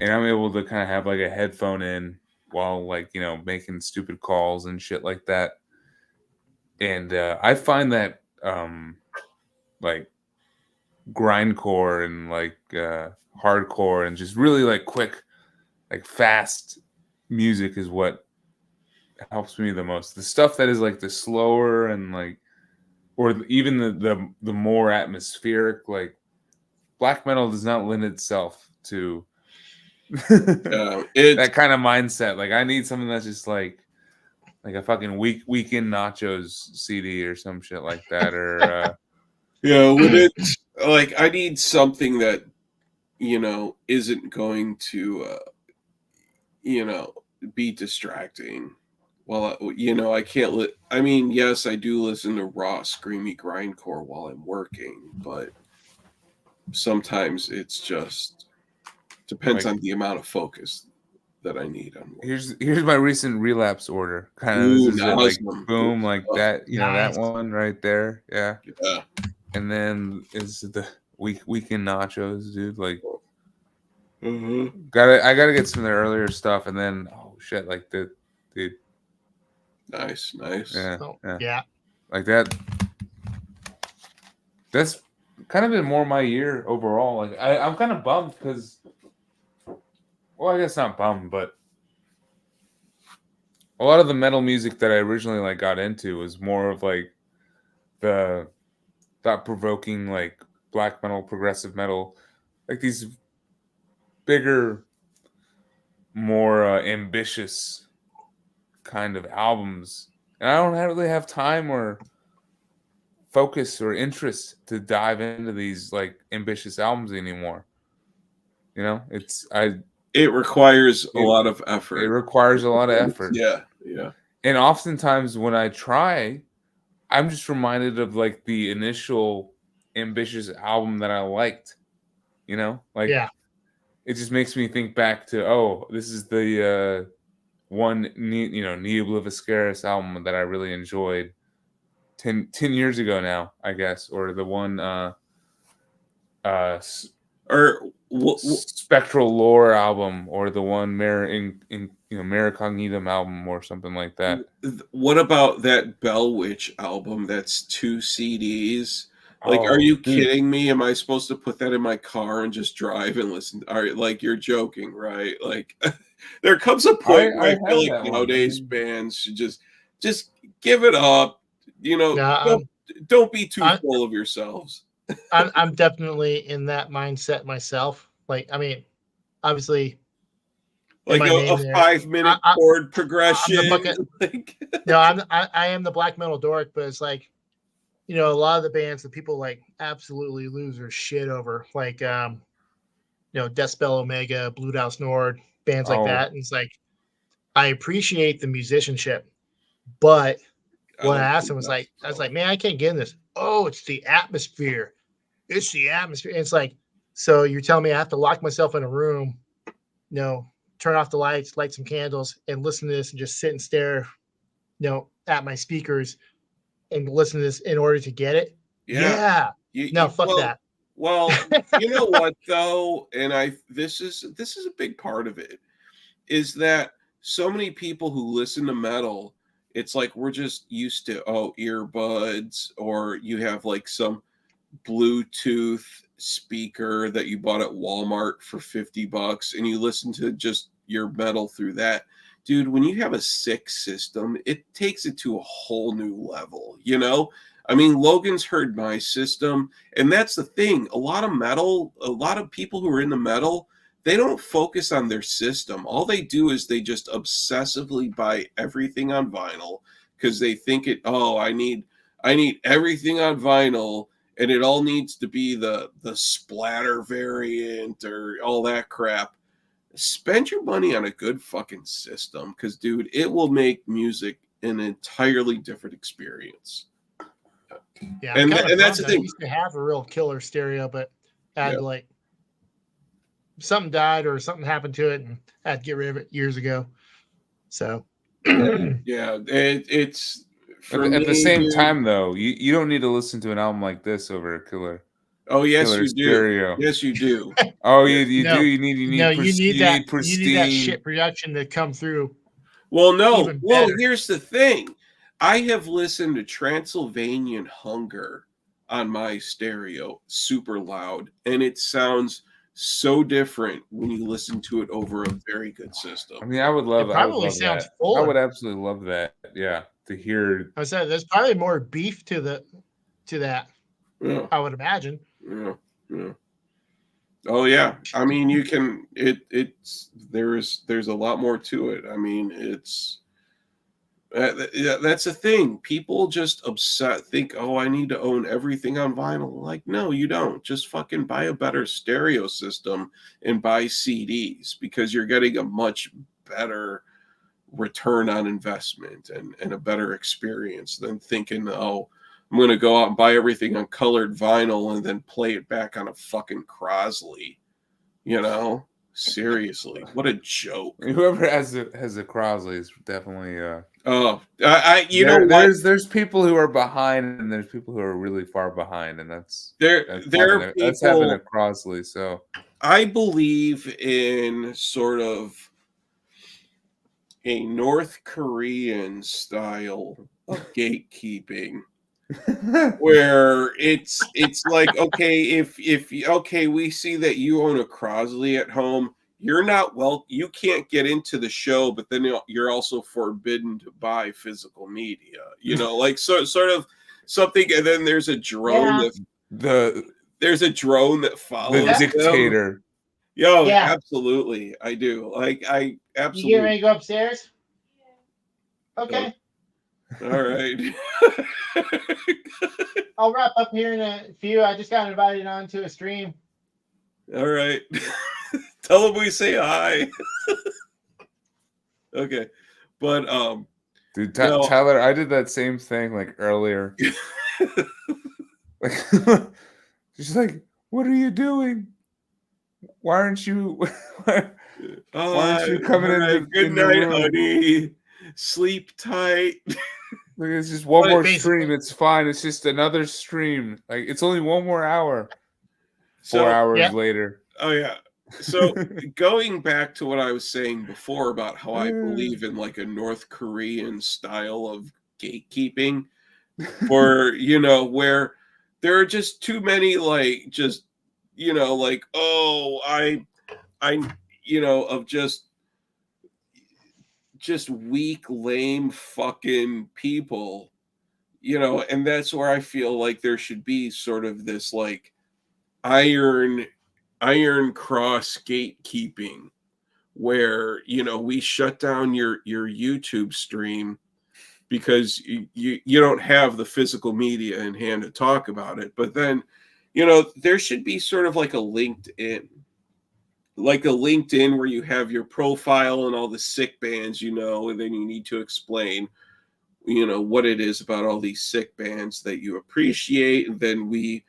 and I'm able to kind of have like a headphone in while, like, making stupid calls and shit like that. And I find that like grindcore and like hardcore and just really like quick, like fast music is what helps me the most. The stuff that is like the slower and like, or even the more atmospheric, like black metal does not lend itself to It's that kind of mindset. Like I need something that's just like a fucking weekend nachos CD or some shit like that, or when it's like I need something that isn't going to be distracting. Well, I can't. I mean, yes, I do listen to raw, screamy grindcore while I'm working, but sometimes it's just depends like, on the amount of focus that I need on work. here's my recent relapse order. Kind of, this Ooh, is it. Like awesome. boom, like that. Nice. That one right there. Yeah. Yeah. And then is the weekend nachos, dude. Like, I gotta get some of their earlier stuff, and then oh shit, like the Nice. yeah, Oh, yeah, yeah. like that. That's kind of been more my year overall. Like I'm kind of bummed because, well, I guess not bummed, but a lot of the metal music that I originally like got into was more of like the thought-provoking, like black metal, progressive metal, like these bigger, more ambitious kind of albums. And I don't really have time or focus or interest to dive into these like ambitious albums anymore. It requires a lot of effort. It requires a lot of effort. Yeah. And oftentimes when I try, I'm just reminded of like the initial ambitious album that I liked. Like Yeah. it just makes me think back to, oh, this is the one Neobliviscaris album that I really enjoyed 10 years ago now, I guess, or the one Or Spectral Lore album, or the one Mare Cognitum album, or something like that. what about that Bell Witch album? That's 2 CDs. Like, are Oh, you dude. kidding me? Am I supposed to put that in my car and just drive and listen? All right, like you're joking, right? Like, there comes a point where I feel like nowadays bands should just give it up. No, Don't be too full of yourselves. I'm definitely in that mindset myself. Like, I mean, obviously, Like a 5-minute chord progression. I am the black metal dork, but it's like, a lot of the bands that people like absolutely lose their shit over, like Deathspell Omega, Blue House Nord, bands like that. And it's like, I appreciate the musicianship, but what I asked him was like, I was like, man, I can't get in this. Oh, it's the atmosphere. It's the atmosphere. And it's like, so you're telling me I have to lock myself in a room, turn off the lights, light some candles, and listen to this and just sit and stare, at my speakers and listen to this in order to get it? Yeah. Fuck that. Well, you know what though, and this is a big part of it, is that so many people who listen to metal, it's like we're just used to earbuds, or you have like some Bluetooth speaker that you bought at Walmart for $50 and you listen to just your metal through that. Dude, when you have a sick system, it takes it to a whole new level, I mean, Logan's heard my system, and that's the thing. A lot of people who are in the metal, they don't focus on their system. All they do is they just obsessively buy everything on vinyl because they think I need everything on vinyl, and it all needs to be the splatter variant or all that crap. Spend your money on a good fucking system, because dude, it will make music an entirely different experience. Yeah, And I'm kind of that's the bummed. I thing. used to have a real killer stereo, but I had Yeah. like something died or something happened to it, and I had to get rid of it years ago. So Yeah, it's for At the me, same dude. time, though, you don't need to listen to an album like this over a Oh, yes, killer you do. stereo. Yes, you do. Oh, Yes, you you do. no, do. You no, need you need that pristine. shit production to come through Well, no. even Well, better. here's the thing. I have listened to Transylvanian Hunger on my stereo super loud, and it sounds so different when you listen to it over a very good system. I mean, It I would probably love sounds that. I fuller. would absolutely love that. Yeah, to hear. I said there's probably more beef to that. Yeah, I would imagine. yeah, yeah. Oh yeah. I mean, you can it's there's a lot more to it. I mean, it's yeah, that's the thing. People just think, oh, I need to own everything on vinyl. Like, no, you don't. Just fucking buy a better stereo system and buy CDs because you're getting a much better return on investment and a better experience than thinking, oh, I'm going to go out and buy everything on colored vinyl and then play it back on a fucking Crosley. You know? Seriously, what a joke. Whoever has a Crosley is definitely. Oh, you know what? There's people who are behind, and there's people who are really far behind, and There are that's having a people. Crosley. So I believe in sort of a North Korean style of gatekeeping where it's like, okay, if okay, we see that you own a Crosley at home, you're not, well, you can't get into the show, but then you're also forbidden to buy physical media, like, so sort of something. And then there's a drone the follows them. dictator. Yo, Yeah. absolutely, I do. Like, I You absolutely. getting ready to go upstairs? Okay. All right. I'll wrap up here in a few. I just got invited onto a stream. All right. Tell them we say hi. Okay. But Dude, no. Tyler, I did that same thing like earlier. Like, she's like, "What are you doing? Why aren't you? Why aren't you coming right. in Good night, honey. Sleep tight. Like, it's just one more basically- stream. It's fine. It's just another stream. Like, it's only one more hour. 4 So, hours yeah. later. Oh yeah. So going back to what I was saying before about how I believe in like a North Korean style of gatekeeping, or where there are just too many, like, just like, oh, I of just weak, lame fucking people, and that's where I feel like there should be sort of this like iron cross gatekeeping where we shut down your YouTube stream because you don't have the physical media in hand to talk about it. But then there should be sort of like a LinkedIn where you have your profile and all the sick bands, and then you need to explain what it is about all these sick bands that you appreciate, and then we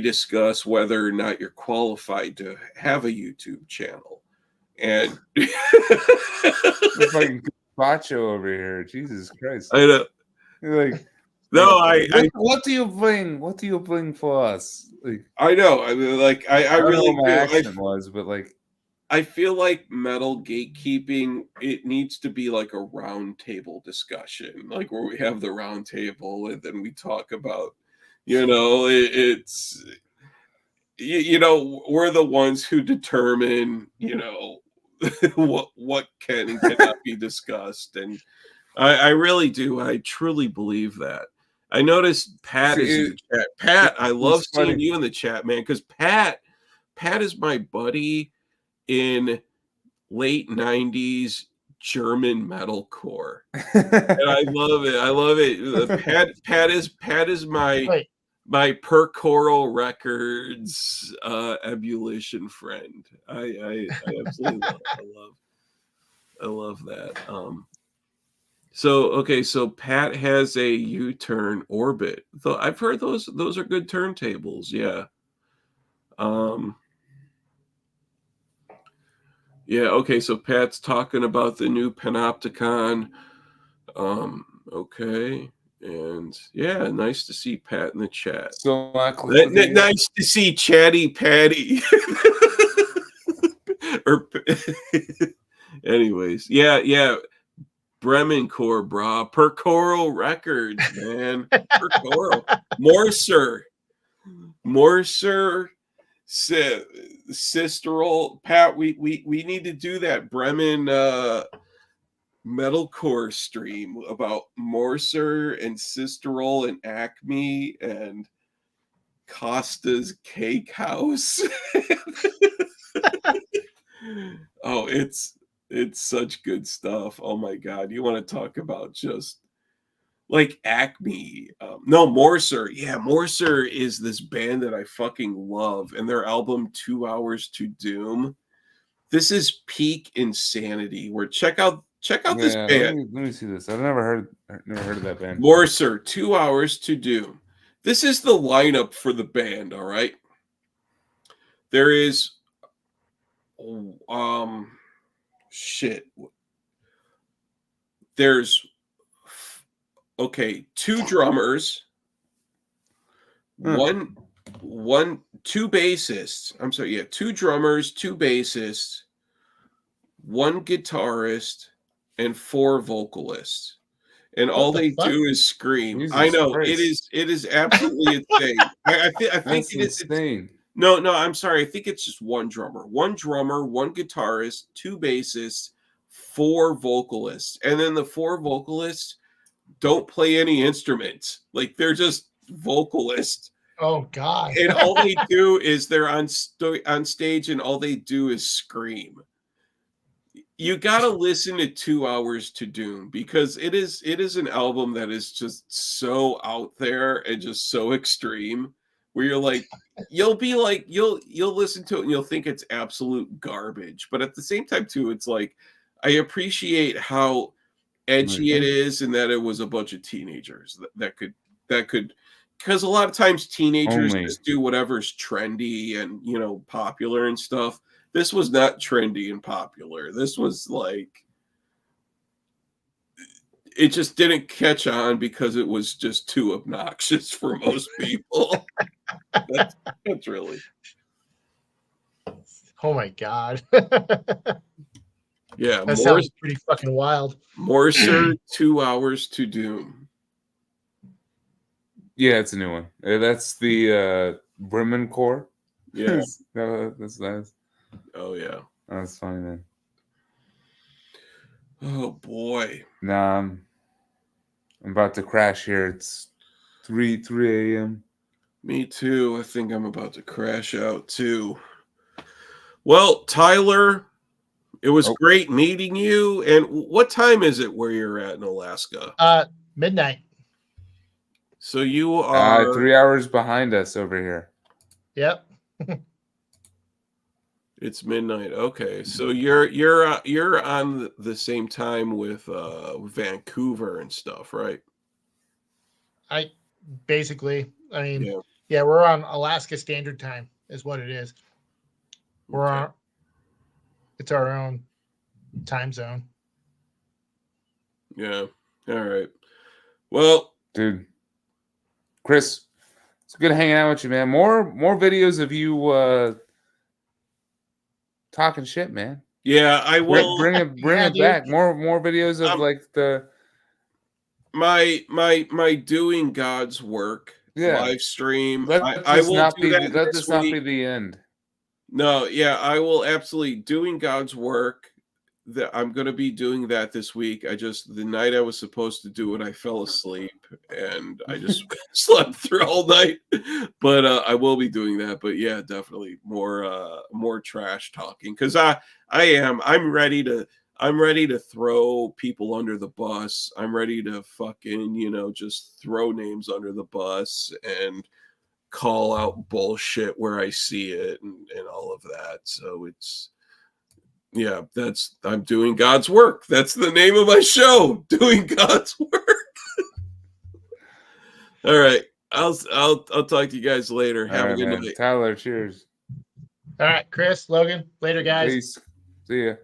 discuss whether or not you're qualified to have a YouTube channel. And Fucking Bacho over here. Jesus Christ. I know. You're like, No, what do you bring? What do you bring for us? Like, I know. I mean, like, I don't really know what my do. accent was, but like, I feel like metal gatekeeping, it needs to be like a round table discussion, like where we have the round table and then we talk about, it's, we're the ones who determine, what can and cannot be discussed. And I really do. I truly believe that. I noticed Pat is in the chat. Pat, I love seeing you in the chat, man, because Pat is my buddy in late 90s German metalcore. And I love it. I love it. Pat is my Per Choral Records ebullition friend. I absolutely love that. So Pat has a U-turn Orbit. Though I've heard those are good turntables. Yeah. Yeah. Okay. So Pat's talking about the new Panopticon. Okay. And yeah, nice to see Pat in the chat. Still not clicking. Nice to see Chatty Patty. or, anyways, yeah. Bremen Core, brah. Percoral Records, man. Percoral. Morser. Sisterol. Pat, we need to do that Bremen metalcore stream about Morser and Sisterol and Acme and Costa's Cake House. Oh, it's such good stuff. Oh my god, you want to talk about just like Acme? No, Morser. Yeah, Morser is this band that I fucking love, and their album 2 Hours to Doom. This is peak insanity. Where check out this band. Let me see this. I've never heard of that band. Morser, 2 Hours to Doom. This is the lineup for the band. All right. There is shit. There's two drummers, two bassists. I'm sorry, yeah, two drummers, two bassists, one guitarist, and four vocalists. And all they do is scream. Jesus I know Christ. it is absolutely insane. I think it is insane. No, I'm sorry. I think it's just one drummer, one guitarist, two bassists, four vocalists. And then the four vocalists don't play any instruments. Like they're just vocalists. Oh God. And all they do is they're on stage and all they do is scream. You got to listen to 2 Hours to Doom because it is an album that is just so out there and just so extreme where you're like, you'll listen to it and you'll think it's absolute garbage. But at the same time too, it's like, I appreciate how edgy it is and that it was a bunch of teenagers that could, because a lot of times teenagers just do whatever's trendy and, popular and stuff. This was not trendy and popular. This was like, it just didn't catch on because it was just too obnoxious for most people. That's really. Oh my God. Yeah. That sounds pretty fucking wild. Morser, 2 Hours to Doom. Yeah, it's a new one. That's the Bremen Core. Yeah. That's nice. Oh yeah, that's funny, man. Oh boy. Nah, I'm about to crash here. It's 3 a.m. Me too. I think I'm about to crash out too. Well, Tyler, it was great meeting you. And what time is it where you're at in Alaska? Midnight. So you are 3 hours behind us over here. Yep. It's midnight. Okay, so you're on the same time with Vancouver and stuff, right? I mean, yeah, we're on Alaska Standard Time, is what it is. It's our own time zone. Yeah. All right. Well, dude, Chris, it's good hanging out with you, man. More videos of you talking shit, man. Yeah, I will bring it back. More videos of like the my doing God's work live stream. I will not do that. Let this not be the end. No, yeah, I will absolutely doing God's work. That I'm going to be doing that this week. The night I was supposed to do it, I fell asleep and I just slept through all night. But I will be doing that. But yeah, definitely more trash talking because I'm ready to throw people under the bus. I'm ready to fucking just throw names under the bus and call out bullshit where I see it and all of that. So Yeah, I'm doing God's work. That's the name of my show, Doing God's Work. All right. I'll talk to you guys later. Have a good night. Tyler, cheers. All right, Chris, Logan, later, guys. Peace. See ya.